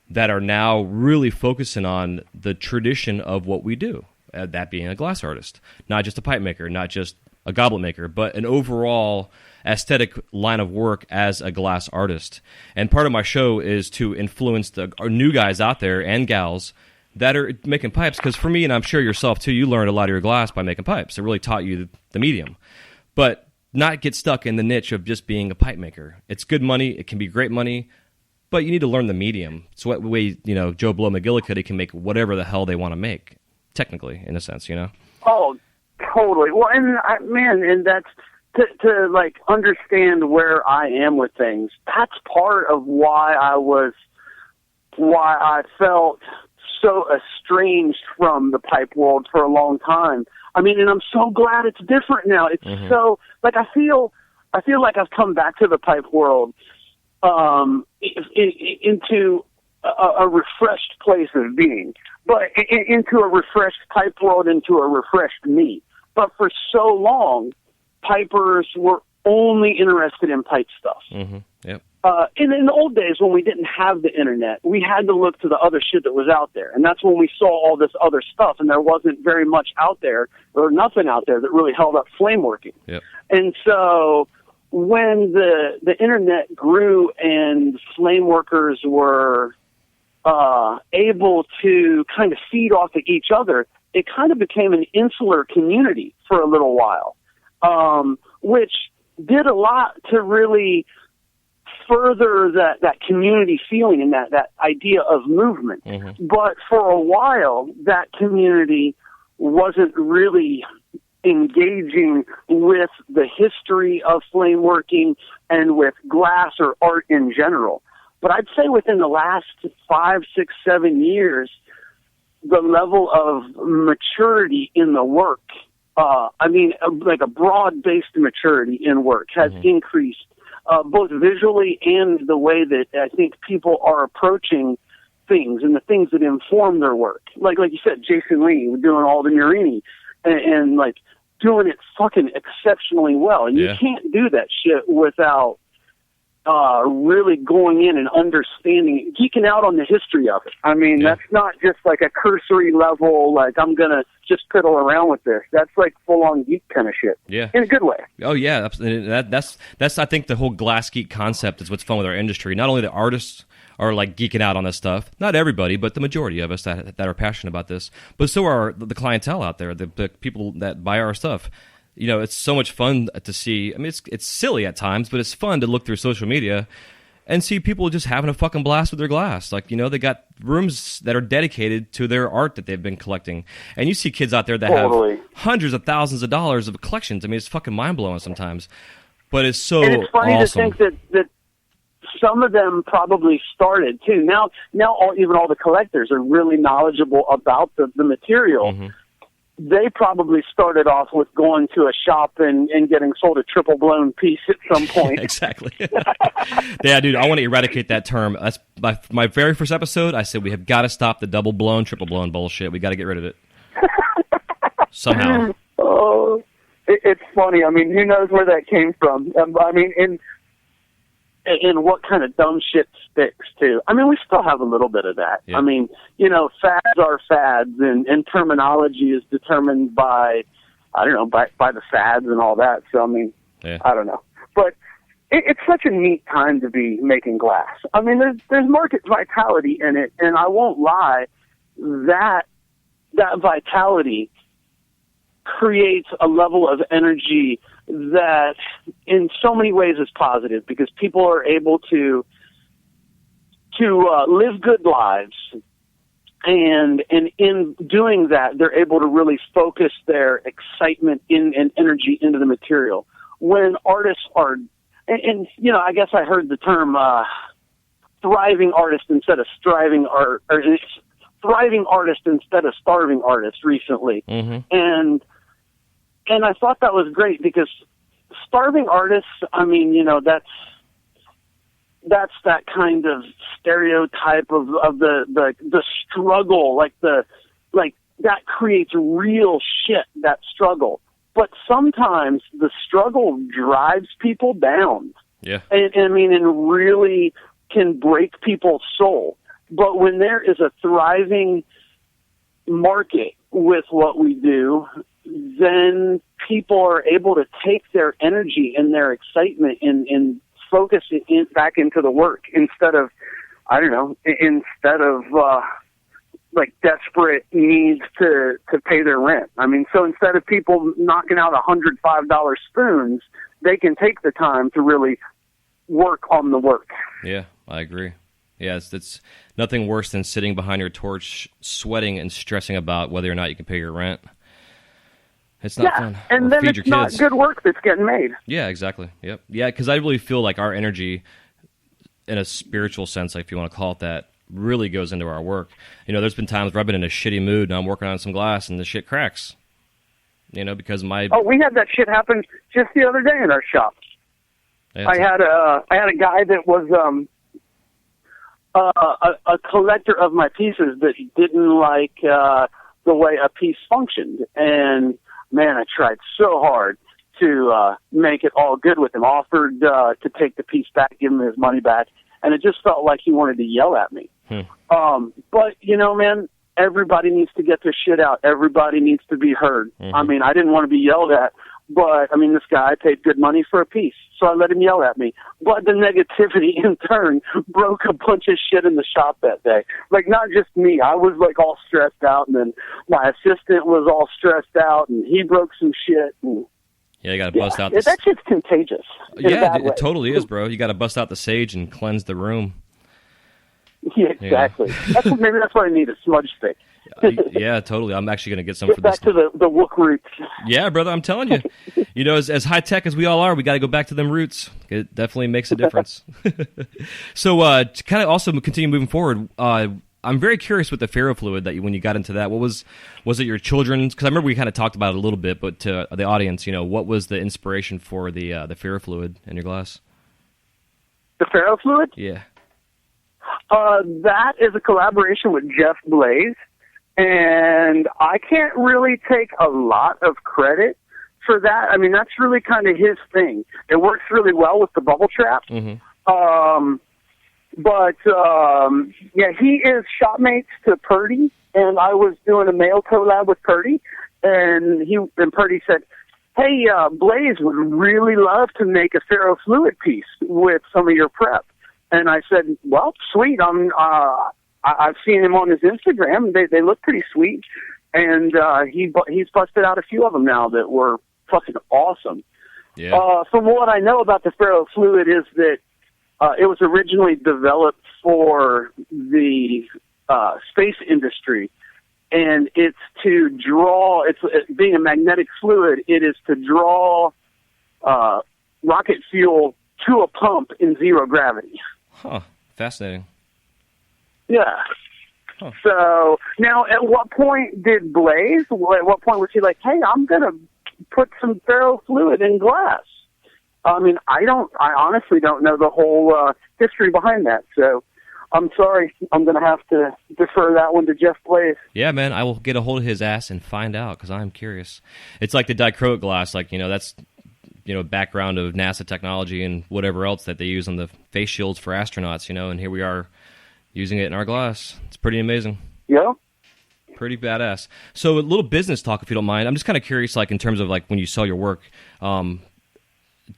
that are now really focusing on the tradition of what we do, that being a glass artist, not just a pipe maker, not just a goblet maker, but an overall aesthetic line of work as a glass artist. And part of my show is to influence our new guys out there and gals that are making pipes, because for me, and I'm sure yourself too, you learned a lot of your glass by making pipes. It really taught you the medium. But not get stuck in the niche of just being a pipe maker. It's good money, it can be great money, but you need to learn the medium. So that way, you know, Joe Blow McGillicuddy can make whatever the hell they want to make, technically, in a sense, you know?
Oh, totally. Well, and that's to like understand where I am with things. That's part of why I felt so estranged from the pipe world for a long time. I mean, and I'm so glad it's different now. It's so like I feel like I've come back to the pipe world into a refreshed place of being, but into a refreshed pipe world, into a refreshed me. But for so long, pipers were only interested in pipe stuff.
Yep.
And in the old days, when we didn't have the internet, we had to look to the other shit that was out there. And that's when we saw all this other stuff, and there wasn't very much out there, or nothing out there that really held up flame working.
Yep.
And so when the internet grew and flame workers were able to kind of feed off of each other, it kind of became an insular community for a little while, which did a lot to really further that community feeling and that idea of movement. But for a while, that community wasn't really engaging with the history of flame working and with glass or art in general. But I'd say within the last 5, 6, 7 years, the level of maturity in the work, like a broad-based maturity in work has increased, both visually and the way that I think people are approaching things and the things that inform their work. Like you said, Jason Lee doing all the Murini and like doing it fucking exceptionally well. And you can't do that shit without really going in and understanding, geeking out on the history of it. I mean, that's not just like a cursory level, like I'm going to just fiddle around with this. That's like full-on geek kind of shit.
Yeah.
In a good way.
Oh, yeah. That's I think, the whole glass geek concept is what's fun with our industry. Not only the artists are like geeking out on this stuff, not everybody, but the majority of us that are passionate about this, but so are the clientele out there, the people that buy our stuff. You know, it's so much fun to see. I mean, it's silly at times, but it's fun to look through social media and see people just having a fucking blast with their glass. Like, you know, they got rooms that are dedicated to their art that they've been collecting. And you see kids out there that have hundreds of thousands of dollars of collections. I mean, it's fucking mind-blowing sometimes. But it's so awesome.
And it's funny to think that some of them probably started, too. Now even all the collectors are really knowledgeable about the material. They probably started off with going to a shop and getting sold a triple blown piece at some point.
Exactly. Yeah, dude, I want to eradicate that term. That's my very first episode. I said we have got to stop the double blown, triple blown bullshit. We got to get rid of it somehow.
Oh, it's funny. I mean, who knows where that came from? I mean, in what kind of dumb shit sticks, too. I mean, we still have a little bit of that. Yeah. I mean, you know, fads are fads, and terminology is determined by, I don't know, by the fads and all that. So, I mean, I don't know. But it's such a neat time to be making glass. I mean, there's market vitality in it, and I won't lie, that vitality creates a level of energy that in so many ways is positive, because people are able to live good lives, and in doing that, they're able to really focus their excitement and energy into the material. When artists are, and you know, I guess I heard the term thriving artist instead of striving art, or thriving artist instead of starving artist recently, and I thought that was great, because starving artists, I mean, you know, that's that kind of stereotype of the struggle, like that creates real shit, that struggle. But sometimes the struggle drives people down.
Yeah.
And really can break people's soul. But when there is a thriving market with what we do, then people are able to take their energy and their excitement and focus it back into the work instead of like desperate needs to pay their rent. I mean, so instead of people knocking out $105 spoons, they can take the time to really work on the work.
Yeah, I agree. Yeah, it's nothing worse than sitting behind your torch, sweating and stressing about whether or not you can pay your rent. It's not fun.
And
or
then
feed
it's
your
not
kids.
good work that's getting made.
Yeah, exactly. Yep. Yeah, because I really feel like our energy, in a spiritual sense, if you want to call it that, really goes into our work. There's been times where I've been in a shitty mood and I'm working on some glass and the shit cracks. Because my...
Oh, we had that shit happen just the other day in our shop.
Yeah,
I had a guy that was a collector of my pieces that didn't like the way a piece functioned. And, man, I tried so hard to make it all good with him. Offered to take the piece back, give him his money back, and it just felt like he wanted to yell at me. But, man, everybody needs to get their shit out. Everybody needs to be heard.
Mm-hmm.
I mean, I didn't want to be yelled at, but, this guy paid good money for a piece, so I let him yell at me. But the negativity, in turn, broke a bunch of shit in the shop that day. Like, not just me. I was, all stressed out, and then my assistant was all stressed out, and he broke some shit. And,
yeah, you got to bust out the...
That shit's contagious.
Yeah, it totally is, bro. You got to bust out the sage and cleanse the room.
Yeah, exactly.
Yeah.
Maybe that's what I need, a smudge stick.
Yeah, totally. I'm actually going to get some
Get
for this.
back to the wook roots.
Yeah, brother, I'm telling you. As high-tech as we all are, we got to go back to them roots. It definitely makes a difference. So to kind of also continue moving forward, I'm very curious with the ferrofluid that when you got into that, was it your children's? Because I remember we kind of talked about it a little bit, but to the audience, what was the inspiration for the ferrofluid in your glass?
The ferrofluid?
Yeah.
That is a collaboration with Jeff Blaze, and I can't really take a lot of credit for that. That's really kind of his thing. It works really well with the bubble trap.
Mm-hmm.
Yeah, he is shopmates to Purdy, and I was doing a mail collab with Purdy, and Purdy said, "Hey, Blaze would really love to make a ferrofluid piece with some of your prep." And I said, "Well, sweet. I've seen him on his Instagram. They look pretty sweet, and he's busted out a few of them now that were fucking awesome."
Yeah.
From what I know about the ferrofluid is that it was originally developed for the space industry, and it's to draw. Being a magnetic fluid. It is to draw rocket fuel to a pump in zero gravity.
Huh. Fascinating.
Yeah. Huh. So now, at what point did Blaze? At what point was he like, "Hey, I'm gonna put some ferrofluid in glass"? I honestly don't know the whole history behind that. So I'm sorry. I'm going to have to defer that one to Jeff Blaze.
Yeah, man. I will get a hold of his ass and find out because I'm curious. It's like the dichroic glass. That's background of NASA technology and whatever else that they use on the face shields for astronauts. And here we are using it in our glass. It's pretty amazing.
Yeah.
Pretty badass. So a little business talk, if you don't mind. I'm just kind of curious, in terms of when you sell your work.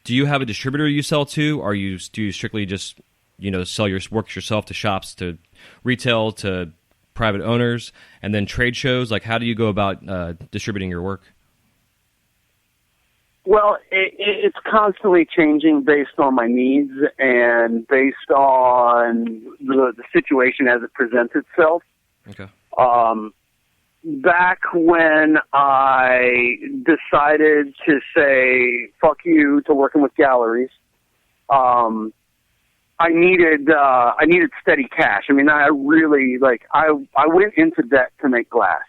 Do you have a distributor you sell to, or do you strictly just, sell your works yourself to shops, to retail, to private owners, and then trade shows? How do you go about distributing your work?
Well, it's constantly changing based on my needs and based on the situation as it presents itself.
Okay.
Back when I decided to say fuck you to working with galleries, I needed steady cash. I really I went into debt to make glass,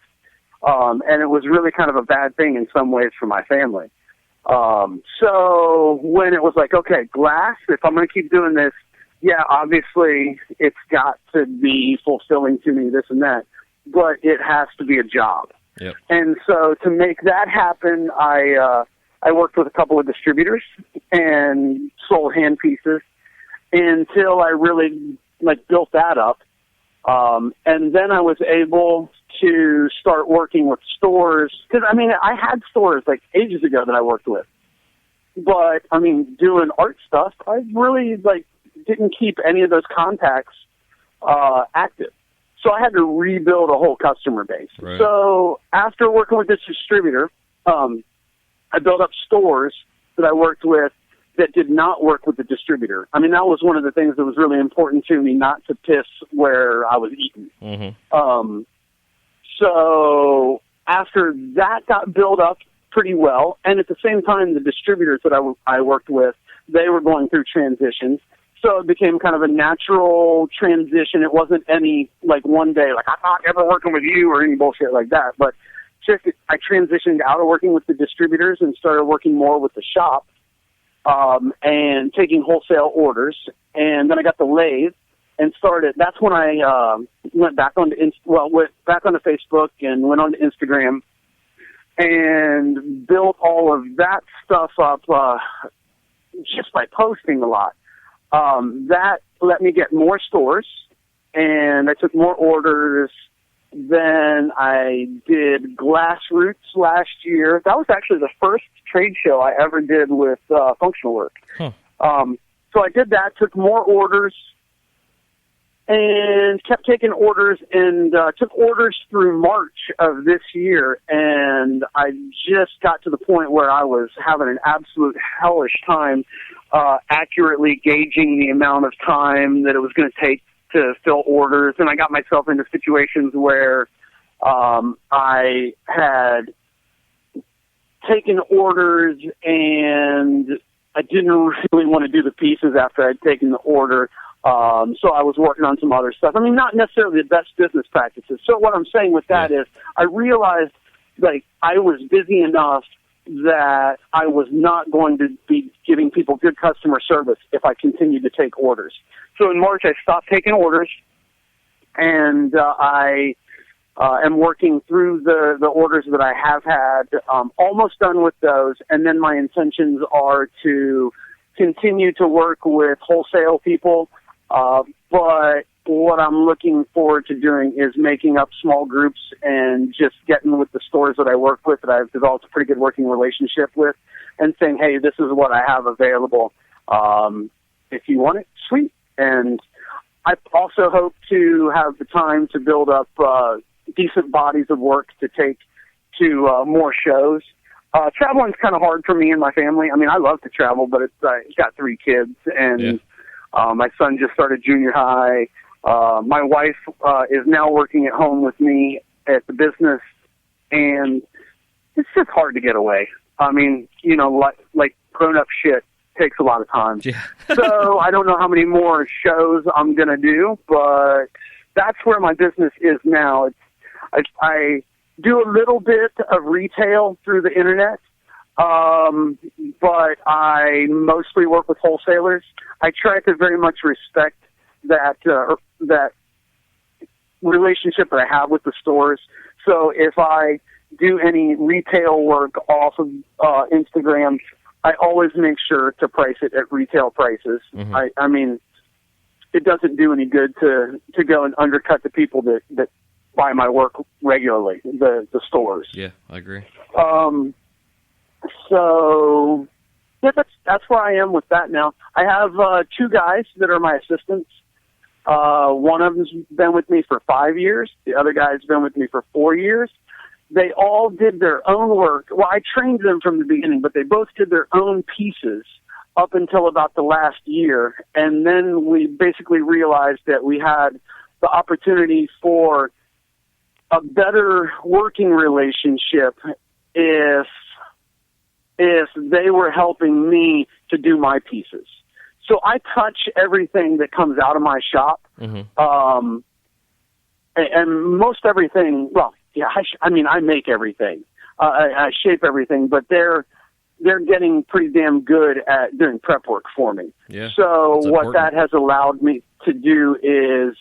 and it was really kind of a bad thing in some ways for my family. So when it was okay, glass, if I'm going to keep doing this, yeah, obviously it's got to be fulfilling to me, this and that, but it has to be a job.
Yep.
And so to make that happen, I worked with a couple of distributors and sold hand pieces until I really built that up. And then I was able to start working with stores, because I had stores ages ago that I worked with, but doing art stuff, I really didn't keep any of those contacts active. So I had to rebuild a whole customer base.
Right.
So after working with this distributor, I built up stores that I worked with that did not work with the distributor. That was one of the things that was really important to me, not to piss where I was eating.
Mm-hmm.
So after that got built up pretty well, and at the same time, the distributors that I worked with, they were going through transitions. So it became kind of a natural transition. It wasn't any, one day, I'm not ever working with you or any bullshit like that. But just I transitioned out of working with the distributors and started working more with the shop and taking wholesale orders. And then I got the lathe and started. That's when I went back onto Facebook and went onto Instagram and built all of that stuff up just by posting a lot. That let me get more stores, and I took more orders. Then I did Glassroots last year. That was actually the first trade show I ever did with functional work.
Huh.
So I did that, took more orders, and kept taking orders, and took orders through March of this year. And I just got to the point where I was having an absolute hellish time accurately gauging the amount of time that it was going to take to fill orders. And I got myself into situations where I had taken orders and I didn't really want to do the pieces after I'd taken the order. So I was working on some other stuff. Not necessarily the best business practices. So what I'm saying with that is I realized I was busy enough that I was not going to be giving people good customer service if I continued to take orders. So in March, I stopped taking orders, and I am working through the orders that I have had, almost done with those, and then my intentions are to continue to work with wholesale people, but what I'm looking forward to doing is making up small groups and just getting with the stores that I work with, that I've developed a pretty good working relationship with, and saying, hey, this is what I have available. If you want it, sweet. And I also hope to have the time to build up decent bodies of work to take to more shows. Traveling's kind of hard for me and my family. I love to travel, but it's got 3 kids, and my son just started junior high. My wife is now working at home with me at the business, and it's just hard to get away. Like grown-up shit takes a lot of time.
Yeah.
So I don't know how many more shows I'm going to do, but that's where my business is now. I do a little bit of retail through the internet, but I mostly work with wholesalers. I try to very much respect that relationship that I have with the stores. So if I do any retail work off of Instagram, I always make sure to price it at retail prices. Mm-hmm. It doesn't do any good to go and undercut the people that buy my work regularly, the stores.
Yeah, I agree.
So yeah, that's where I am with that now. I have 2 guys that are my assistants. One of them's been with me for 5 years. The other guy's been with me for 4 years. They all did their own work. Well, I trained them from the beginning, but they both did their own pieces up until about the last year. And then we basically realized that we had the opportunity for a better working relationship if they were helping me to do my pieces. So I touch everything that comes out of my shop, mm-hmm. And most everything. Well, yeah, I make everything. I shape everything, but they're they're getting pretty damn good at doing prep work for me.
Yeah,
so
that's
what
important.
that has allowed me to do is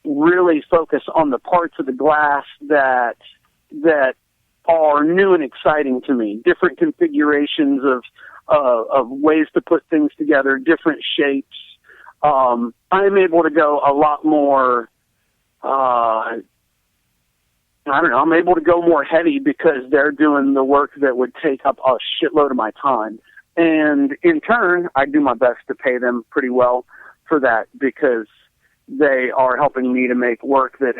really focus on the parts of the glass that are new and exciting to me, different configurations of ways to put things together, different shapes. I'm able to go a lot more, I don't know, I'm able to go more heavy because they're doing the work that would take up a shitload of my time. And in turn, I do my best to pay them pretty well for that because they are helping me to make work that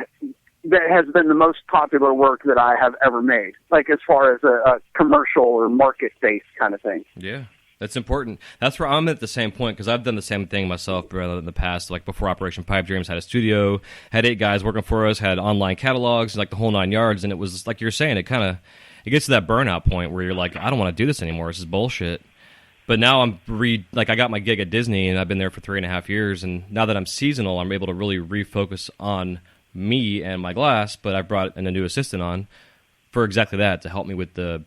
has been the most popular work that I have ever made, like as far as a commercial or market-based kind of thing.
Yeah, that's important. That's where I'm at the same point, because I've done the same thing myself in the past. Like before Operation Pipe Dreams, had a studio, had 8 guys working for us, had online catalogs, like the whole 9 yards, and it was like you're saying, it gets to that burnout point where you're like, I don't want to do this anymore. This is bullshit. But now I got my gig at Disney, and I've been there for 3.5 years, and now that I'm seasonal, I'm able to really refocus on me and my glass, but I brought a new assistant on for exactly that, to help me with the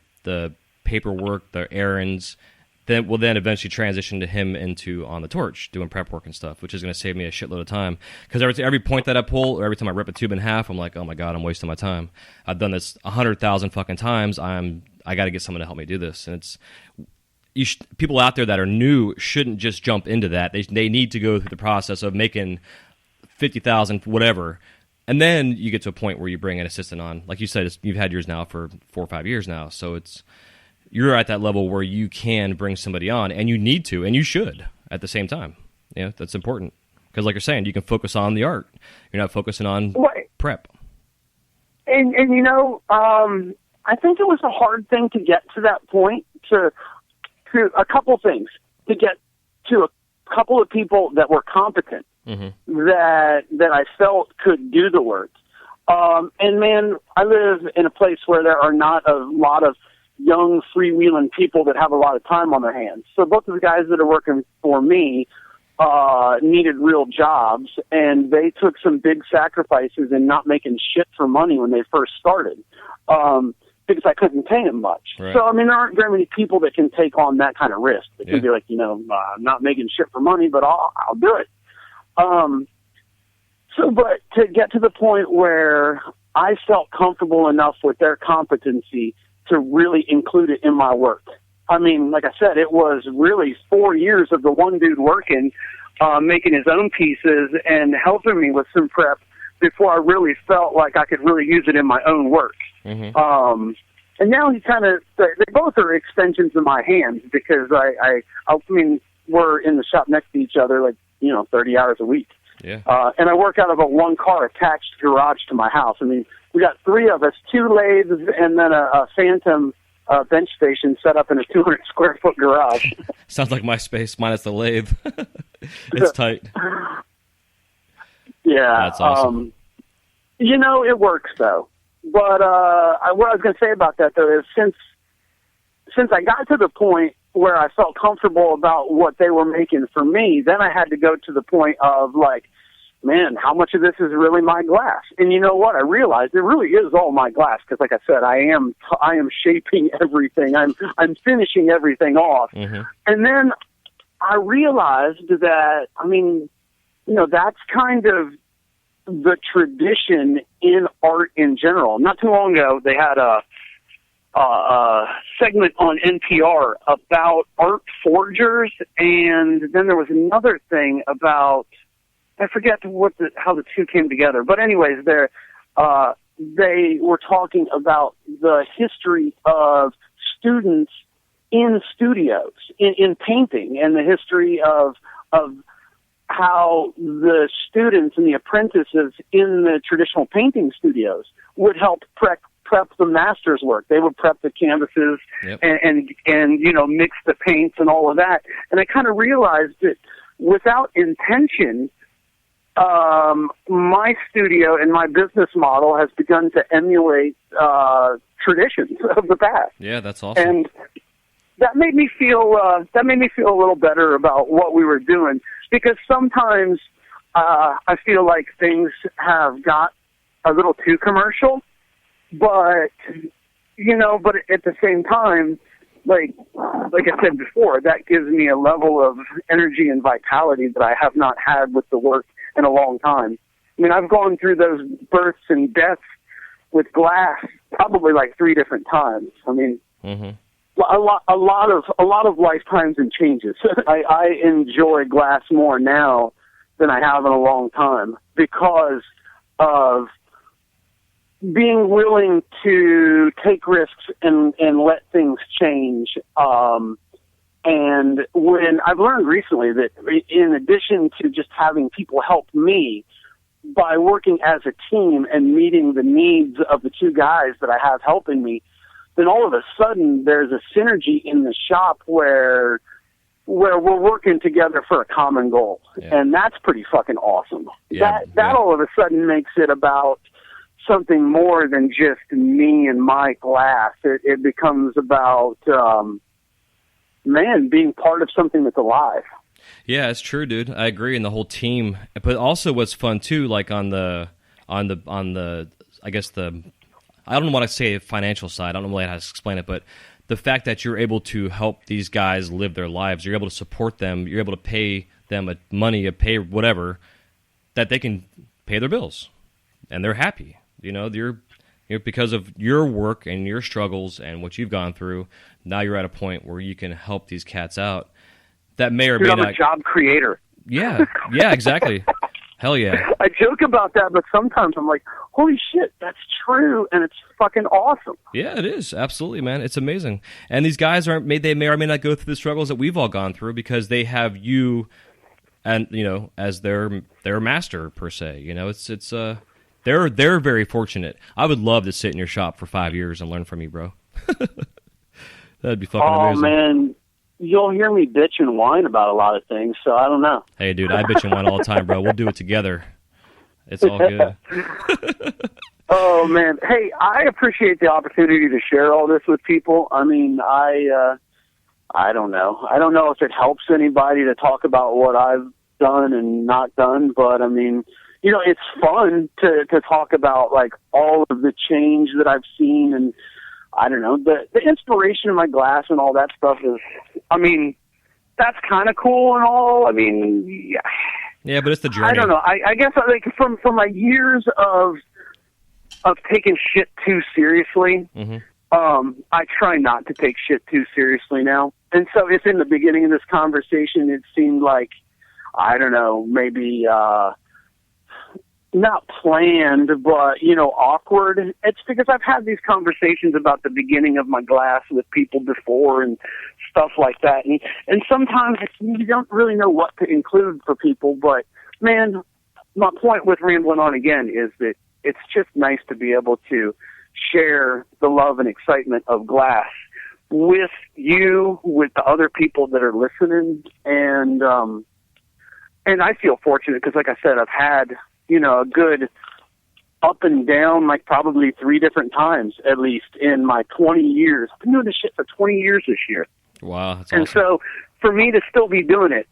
paperwork, the errands. Then we'll eventually transition to him into on the torch, doing prep work and stuff, which is going to save me a shitload of time. Because every point that I pull, or every time I rip a tube in half, I'm like, oh my god, I'm wasting my time. I've done this 100,000 fucking times. I got to get someone to help me do this, and it's. People out there that are new shouldn't just jump into that. They need to go through the process of making 50,000, whatever, and then you get to a point where you bring an assistant on. Like you said, you've had yours now for 4 or 5 years now, so you're at that level where you can bring somebody on, and you need to, and you should at the same time. Yeah, that's important because, like you're saying, you can focus on the art. You're not focusing on prep.
And I think it was a hard thing to get to that point. To a couple things, to get to a couple of people that were competent, that I felt could do the work. And man, I live in a place where there are not a lot of young freewheeling people that have a lot of time on their hands. So both of the guys that are working for me needed real jobs, and they took some big sacrifices in not making shit for money when they first started. Because I couldn't pay them much. Right. So, I mean, there aren't very many people that can take on that kind of risk. They can be like, I'm not making shit for money, but I'll do it. But to get to the point where I felt comfortable enough with their competency to really include it in my work. I mean, like I said, it was really 4 years of the one dude working, making his own pieces and helping me with some prep before I really felt like I could really use it in my own work. And now they both are extensions of my hands because I mean, we're in the shop next to each other 30 hours a week.
Yeah.
And I work out of a 1-car attached garage to my house. I mean, we got 3 of us, 2 lathes, and then a phantom bench station set up in a 200 square foot garage.
Sounds like my space minus the lathe. It's tight.
Yeah.
That's awesome.
It works though. But what I was going to say about that, though, is since I got to the point where I felt comfortable about what they were making for me, then I had to go to the point of, like, man, how much of this is really my glass? And you know what? I realized it really is all my glass because, like I said, I am shaping everything. I'm finishing everything off. And then I realized that, I mean, that's kind of the tradition in art in general. Not too long ago, they had a segment on NPR about art forgers, and then there was another thing about, I forget how the two came together. But anyways, they were talking about the history of students in studios, in painting, and the history of how the students and the apprentices in the traditional painting studios would help prep the master's work. They would prep the canvases and mix the paints and all of that. And I kind of realized that without intention, my studio and my business model has begun to emulate traditions of the past.
Yeah, that's awesome.
And that made me feel a little better about what we were doing. Because sometimes I feel like things have got a little too commercial, but at the same time, like I said before, that gives me a level of energy and vitality that I have not had with the work in a long time. I mean, I've gone through those births and deaths with glass probably like 3 different times. I mean, a lot of lifetimes and changes. I enjoy glass more now than I have in a long time because of being willing to take risks and let things change. And when I've learned recently that in addition to just having people help me, by working as a team and meeting the needs of the 2 guys that I have helping me, then all of a sudden there's a synergy in the shop where we're working together for a common goal. Yeah. And that's pretty fucking awesome.
Yeah,
that all of a sudden makes it about something more than just me and my glass. It becomes about, being part of something that's alive.
Yeah, it's true, dude. I agree. And the whole team, but also what's fun too, like on the, I guess I don't want to say financial side. I don't know really how to explain it, but the fact that you're able to help these guys live their lives, you're able to support them, you're able to pay them money, pay whatever, that they can pay their bills, and they're happy. You know, you're because of your work and your struggles and what you've gone through. Now you're at a point where you can help these cats out. That may or may not.
I'm a job creator.
Yeah, exactly. Hell yeah.
I joke about that, but sometimes I'm like, holy shit, that's true, and it's fucking awesome.
Yeah, it is. Absolutely, man. It's amazing. And these guys they may or may not go through the struggles that we've all gone through because they have you and, you know, as their master per se. You know, it's they're very fortunate. I would love to sit in your shop for 5 years and learn from you, bro. That'd be fucking amazing.
Oh, man. You'll hear me bitch and whine about a lot of things, so I don't know.
Hey, dude, I bitch and whine all the time, bro. We'll do it together. It's all good.
Oh, man. Hey, I appreciate the opportunity to share all this with people. I mean, I don't know. I don't know if it helps anybody to talk about what I've done and not done, but, I mean, you know, it's fun to talk about, like, all of the change that I've seen and, I don't know, the inspiration of my glass and all that stuff is, I mean, that's kind of cool and all. I mean,
yeah, but it's the journey.
I don't know. I guess like from my years of taking shit too seriously, I try not to take shit too seriously now. And so if in the beginning of this conversation it seemed like, I don't know, maybe not planned, but, you know, awkward. It's because I've had these conversations about the beginning of my glass with people before and stuff like that. And sometimes you don't really know what to include for people. But, man, my point with rambling on again is that it's just nice to be able to share the love and excitement of glass with you, with the other people that are listening. And I feel fortunate because, like I said, I've had, you know, a good up and down, like probably 3 different times, at least, in my 20 years. I've been doing this shit for 20 years this year.
Wow, that's
and
awesome.
So for me to still be doing it,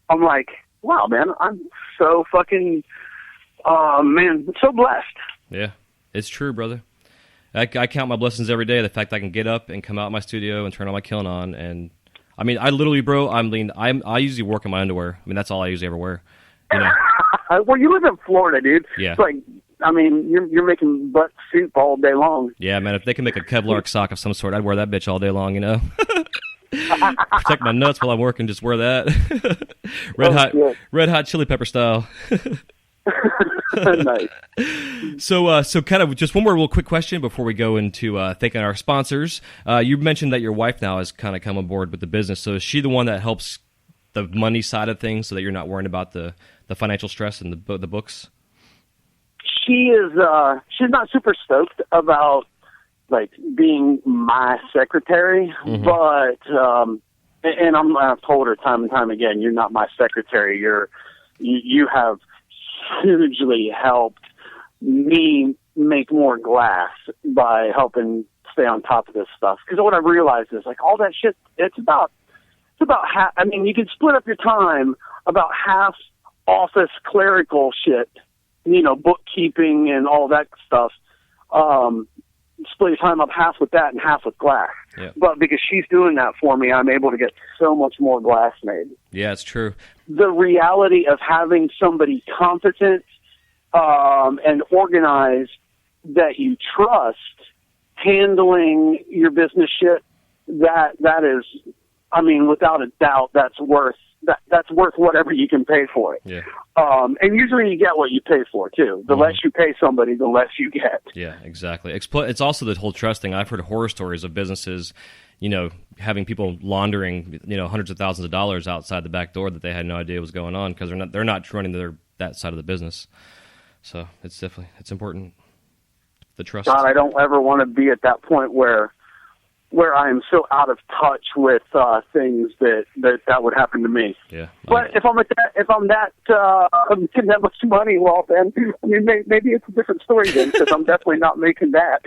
I'm like, wow, man, I'm so fucking, man, so blessed.
Yeah, it's true, brother. I count my blessings every day. The fact that I can get up and come out of my studio and turn all my kiln on. And, I mean, I literally, bro, I usually work in my underwear. I mean, that's all I usually ever wear. You know?
Well, you live in Florida, dude.
Yeah.
It's like, I mean, you're making butt soup all day long.
Yeah, man, if they can make a Kevlar sock of some sort, I'd wear that bitch all day long, you know? Protect my nuts while I'm working, just wear that. Red hot chili pepper style.
Nice.
So kind of just one more real quick question before we go into thanking our sponsors. You mentioned that your wife now has kind of come aboard with the business. So is she the one that helps the money side of things so that you're not worrying about the financial stress and the books?
She is, she's not super stoked about, like, being my secretary, but, and I've told her time and time again, you're not my secretary. You have hugely helped me make more glass by helping stay on top of this stuff. Because what I realized is, like, all that shit, it's about half. I mean, you can split up your time about half office clerical shit, you know, bookkeeping and all that stuff. split your time up half with that and half with glass.
Yeah.
But because she's doing that for me, I'm able to get so much more glass made.
Yeah, it's true.
The reality of having somebody competent and organized that you trust handling your business shit, that is, I mean, without a doubt, that's worth whatever you can pay for it.
Yeah.
And usually you get what you pay for, too. The less you pay somebody, the less you get.
Yeah, exactly. It's also the whole trust thing. I've heard horror stories of businesses, having people laundering, hundreds of thousands of dollars outside the back door that they had no idea was going on because they're not running that side of the business. So it's important. The trust.
God, I don't ever want to be at that point where I am so out of touch with things that would happen to me.
Yeah.
But if I'm making that much money, well, then I mean, maybe it's a different story then, because I'm definitely not making that.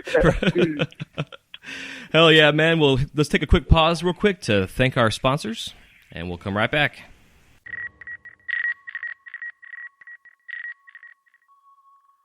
Hell yeah, man. Well, let's take a quick pause real quick to thank our sponsors, and we'll come right back.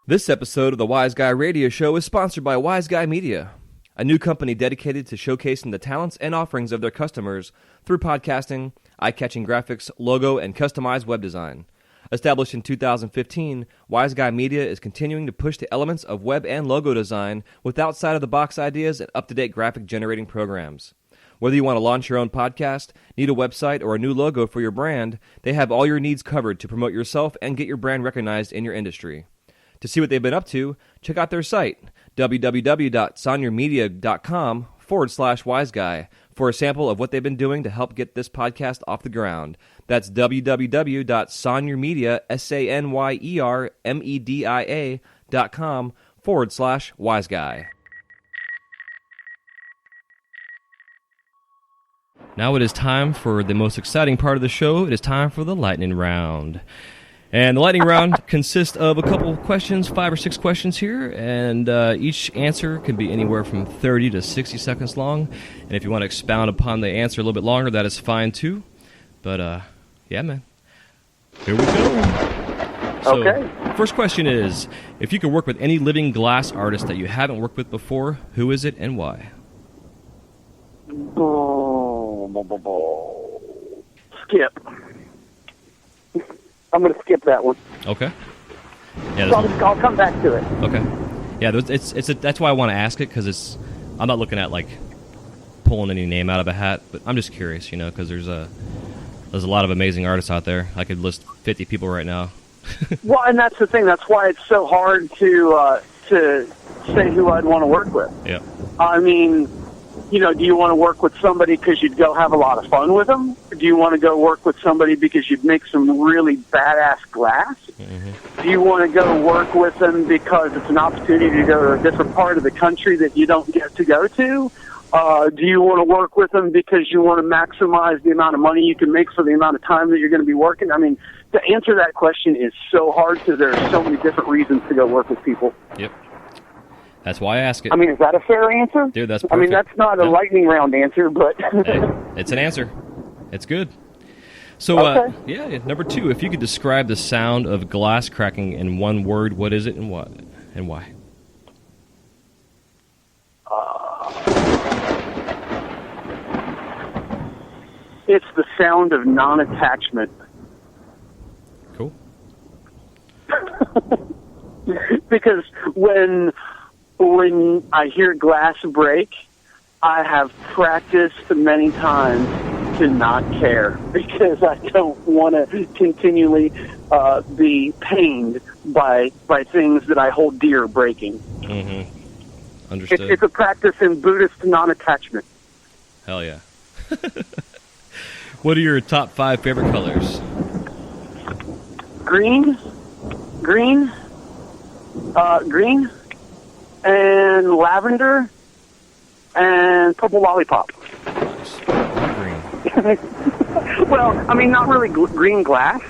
This episode of the Wise Guy Radio Show is sponsored by Wise Guy Media, a new company dedicated to showcasing the talents and offerings of their customers through podcasting, eye-catching graphics, logo, and customized web design. Established in 2015, Wise Guy Media is continuing to push the elements of web and logo design with outside-of-the-box ideas and up-to-date graphic generating programs. Whether you want to launch your own podcast, need a website, or a new logo for your brand, they have all your needs covered to promote yourself and get your brand recognized in your industry. To see what they've been up to, check out their site, www.sonyermedia.com/wiseguy, for a sample of what they've been doing to help get this podcast off the ground. That's www.sonyermedia, SANYERMEDIA.com/wiseguy. Now it is time for the most exciting part of the show. It is time for the lightning round. And the lightning round consists of a couple of questions, 5 or 6 questions here, and each answer can be anywhere from 30 to 60 seconds long. And if you want to expound upon the answer a little bit longer, that is fine too. But, yeah, man. Here we go. So,
Okay.
First question is, if you could work with any living glass artist that you haven't worked with before, who is it and why?
Skip. I'm going to skip that one.
Okay. Yeah,
I'll come back to it.
Okay. Yeah, that's why I want to ask it, because I'm not looking at like pulling any name out of a hat, but I'm just curious, because there's a lot of amazing artists out there. I could list 50 people right now.
Well, and that's the thing. That's why it's so hard to say who I'd want to work with.
Yeah.
I mean, do you want to work with somebody because you'd go have a lot of fun with them? Or do you want to go work with somebody because you'd make some really badass glass? Mm-hmm. Do you want to go work with them because it's an opportunity to go to a different part of the country that you don't get to go to? Do you want to work with them because you want to maximize the amount of money you can make for the amount of time that you're going to be working? I mean, to answer that question is so hard because there are so many different reasons to go work with people.
Yep. That's why I ask it.
I mean, is that a fair answer?
Dude, that's perfect.
I mean, that's not a lightning round answer, but...
Hey, it's an answer. It's good. So,
okay.
Number 2, if you could describe the sound of glass cracking in one word, what is it and what and why?
It's the sound of non-attachment.
Cool.
Because when I hear glass break, I have practiced many times to not care because I don't want to continually be pained by things that I hold dear breaking.
Mm-hmm. Understood.
It's a practice in Buddhist non-attachment.
Hell yeah. What are your top 5 favorite colors?
Green, and lavender, and purple lollipop.
Nice. Green.
Well, I mean, not really green glass.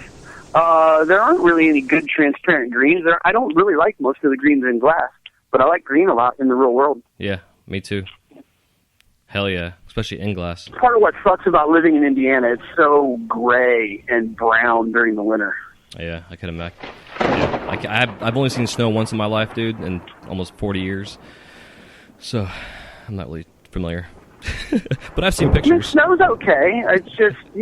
There aren't really any good transparent greens. I don't really like most of the greens in glass, but I like green a lot in the real world.
Yeah, me too. Hell yeah, especially in glass.
Part of what sucks about living in Indiana, it's so gray and brown during the winter.
Yeah, I can imagine. Yeah, I've only seen snow once in my life, dude, in almost 40 years. So, I'm not really familiar. But I've seen
I mean,
pictures.
snow's okay. It's just, 6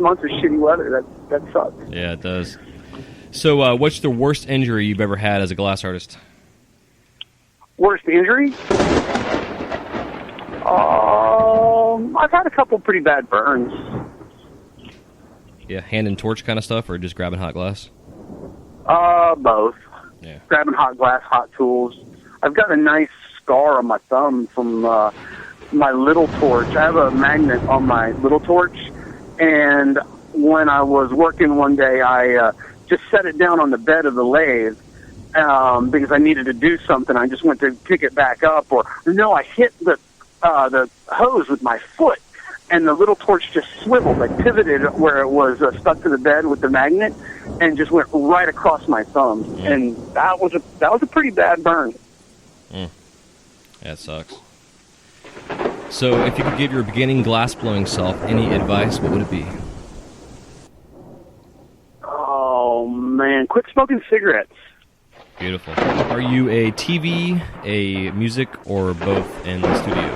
months of shitty weather. That sucks.
Yeah, it does. So, what's the worst injury you've ever had as a glass artist?
Worst injury? I've had a couple pretty bad burns.
Yeah, hand and torch kind of stuff, or just grabbing hot glass?
Both.
Yeah.
Grabbing hot glass, hot tools. I've got a nice scar on my thumb from my little torch. I have a magnet on my little torch, and when I was working one day, I just set it down on the bed of the lathe because I needed to do something. I just went to pick it back up, I hit the hose with my foot, and the little torch just swiveled. I pivoted where it was stuck to the bed with the magnet, and just went right across my thumb. And that was a pretty bad burn.
That sucks. So, if you could give your beginning glass blowing self any advice, what would it be?
Oh man, quit smoking cigarettes.
Beautiful. Are you a TV, a music, or both in the studio?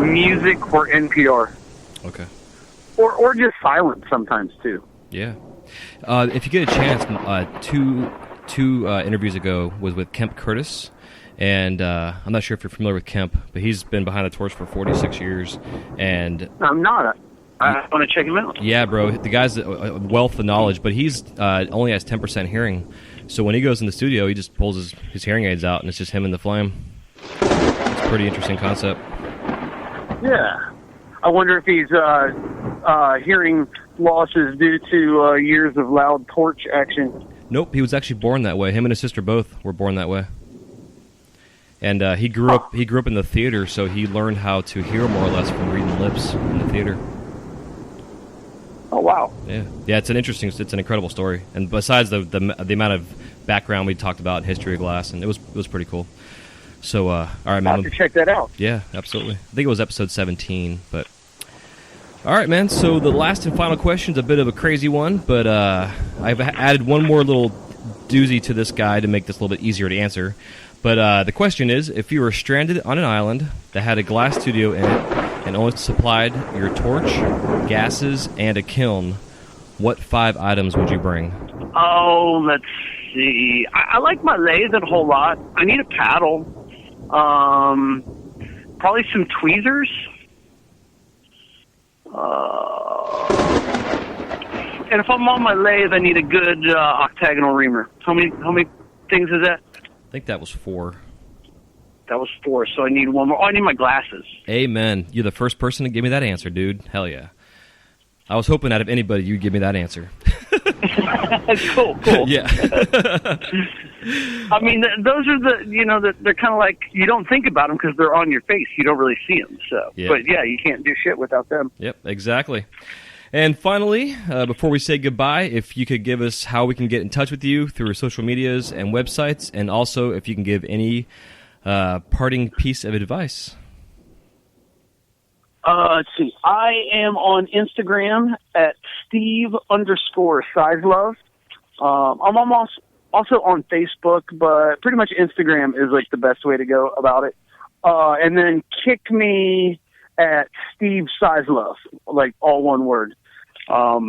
Music or NPR.
Okay.
Or just silent sometimes too.
Yeah. If you get a chance, two interviews ago was with Kemp Curtis, and I'm not sure if you're familiar with Kemp, but he's been behind the torch for 46 years, and
I'm not. I want to check him out.
yeah, bro, the guy's a wealth of knowledge, but he's only has 10% hearing, so when he goes in the studio, he just pulls his hearing aids out, and it's just him and the flame. It's a pretty interesting concept.
Yeah. I wonder if he's hearing losses due to years of loud torch action.
Nope, he was actually born that way. Him and his sister both were born that way. And he grew up in the theater, so he learned how to hear more or less from reading lips in the theater.
Oh wow!
Yeah, it's an incredible story. And besides the amount of background we talked about in history of glass, and it was pretty cool. So, all right, man.
I'll have to check that out.
Yeah, absolutely. I think it was episode 17, but all right, man. So the last and final question is a bit of a crazy one, but I've added one more little doozy to this guy to make this a little bit easier to answer. But the question is, if you were stranded on an island that had a glass studio in it and only supplied your torch, gases, and a kiln, what 5 items would you bring?
Oh, let's see. I like my lathe a whole lot. I need a paddle. Probably some tweezers. And if I'm on my lathe, I need a good octagonal reamer. How many things is that?
I think that was 4.
That was 4, so I need one more. Oh, I need my glasses.
Amen. You're the first person to give me that answer, dude. Hell yeah. I was hoping out of anybody you'd give me that answer.
Cool.
Yeah.
I mean, those are they're kind of like, you don't think about them because they're on your face. You don't really see them. So,
yeah.
But yeah, you can't do shit without them.
Yep, exactly. And finally, before we say goodbye, if you could give us how we can get in touch with you through social medias and websites, and also if you can give any parting piece of advice.
Let's see. I am on Instagram at Steve_Sizelove. I'm also on Facebook, but pretty much Instagram is like the best way to go about it. And then kick me at Steve Sizelove, like all one word. I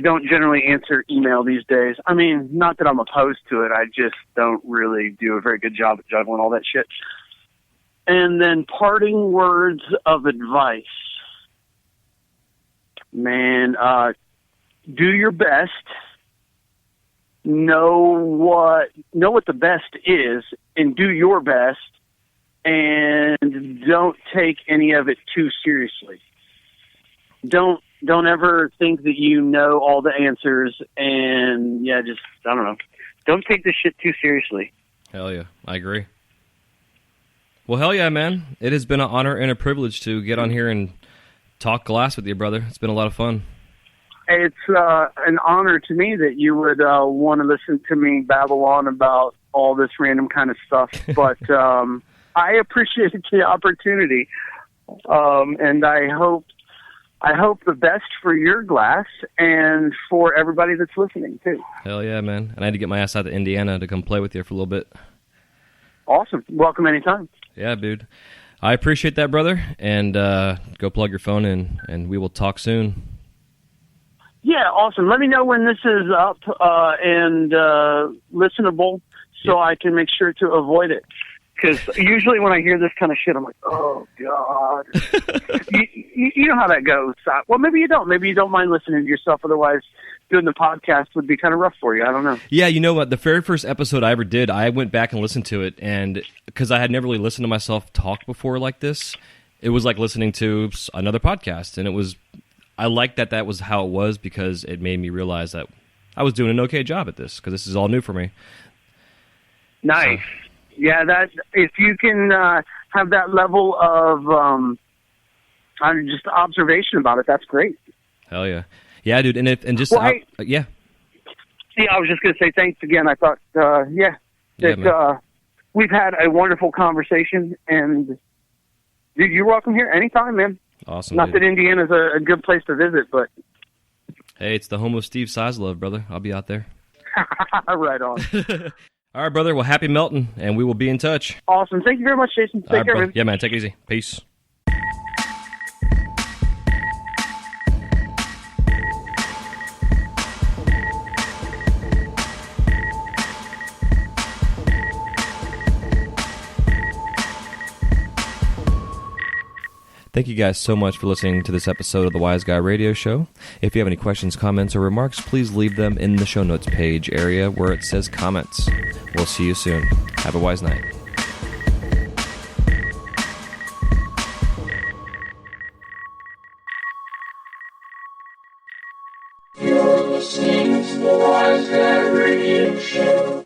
don't generally answer email these days. I mean, not that I'm opposed to it. I just don't really do a very good job at juggling all that shit. And then parting words of advice. Man, do your best. Know what the best is, and do your best. And don't take any of it too seriously. Don't ever think that you know all the answers, and I don't know. Don't take this shit too seriously.
Hell yeah, I agree. Well, hell yeah, man. It has been an honor and a privilege to get on here and talk glass with you, brother. It's been a lot of fun.
It's an honor to me that you would want to listen to me babble on about all this random kind of stuff, but I appreciate the opportunity, and I hope the best for your glass and for everybody that's listening, too.
Hell yeah, man. And I had to get my ass out to Indiana to come play with you for a little bit.
Awesome. Welcome anytime.
Yeah, dude. I appreciate that, brother. And go plug your phone in, and we will talk soon.
Yeah, awesome. Let me know when this is up and listenable so I can make sure to avoid it. Because usually when I hear this kind of shit, I'm like, oh, God. you know how that goes. Well, maybe you don't. Maybe you don't mind listening to yourself. Otherwise, doing the podcast would be kind of rough for you. I don't know.
Yeah, you know what? The very first episode I ever did, I went back and listened to it. And because I had never really listened to myself talk before like this, it was like listening to another podcast. And it was, I liked that was how it was because it made me realize that I was doing an okay job at this because this is all new for me.
Nice. So. Yeah, that if you can have that level of just observation about it, that's great.
Hell yeah, yeah, dude. And yeah.
See, I was just going to say thanks again. I thought, we've had a wonderful conversation, and dude, you're welcome here anytime, man.
Awesome.
Not that Indiana's a good place to visit, but
hey, it's the home of Steve Sizelove, brother. I'll be out there.
Right on.
All right, brother. Well, happy melting, and we will be in touch.
Awesome. Thank you very much, Jason. Take care, man.
Yeah, man. Take it easy. Peace. Thank you guys so much for listening to this episode of the Wise Guy Radio Show. If you have any questions, comments, or remarks, please leave them in the show notes page area where it says comments. We'll see you soon. Have a wise night.
You're listening to the Wise Guy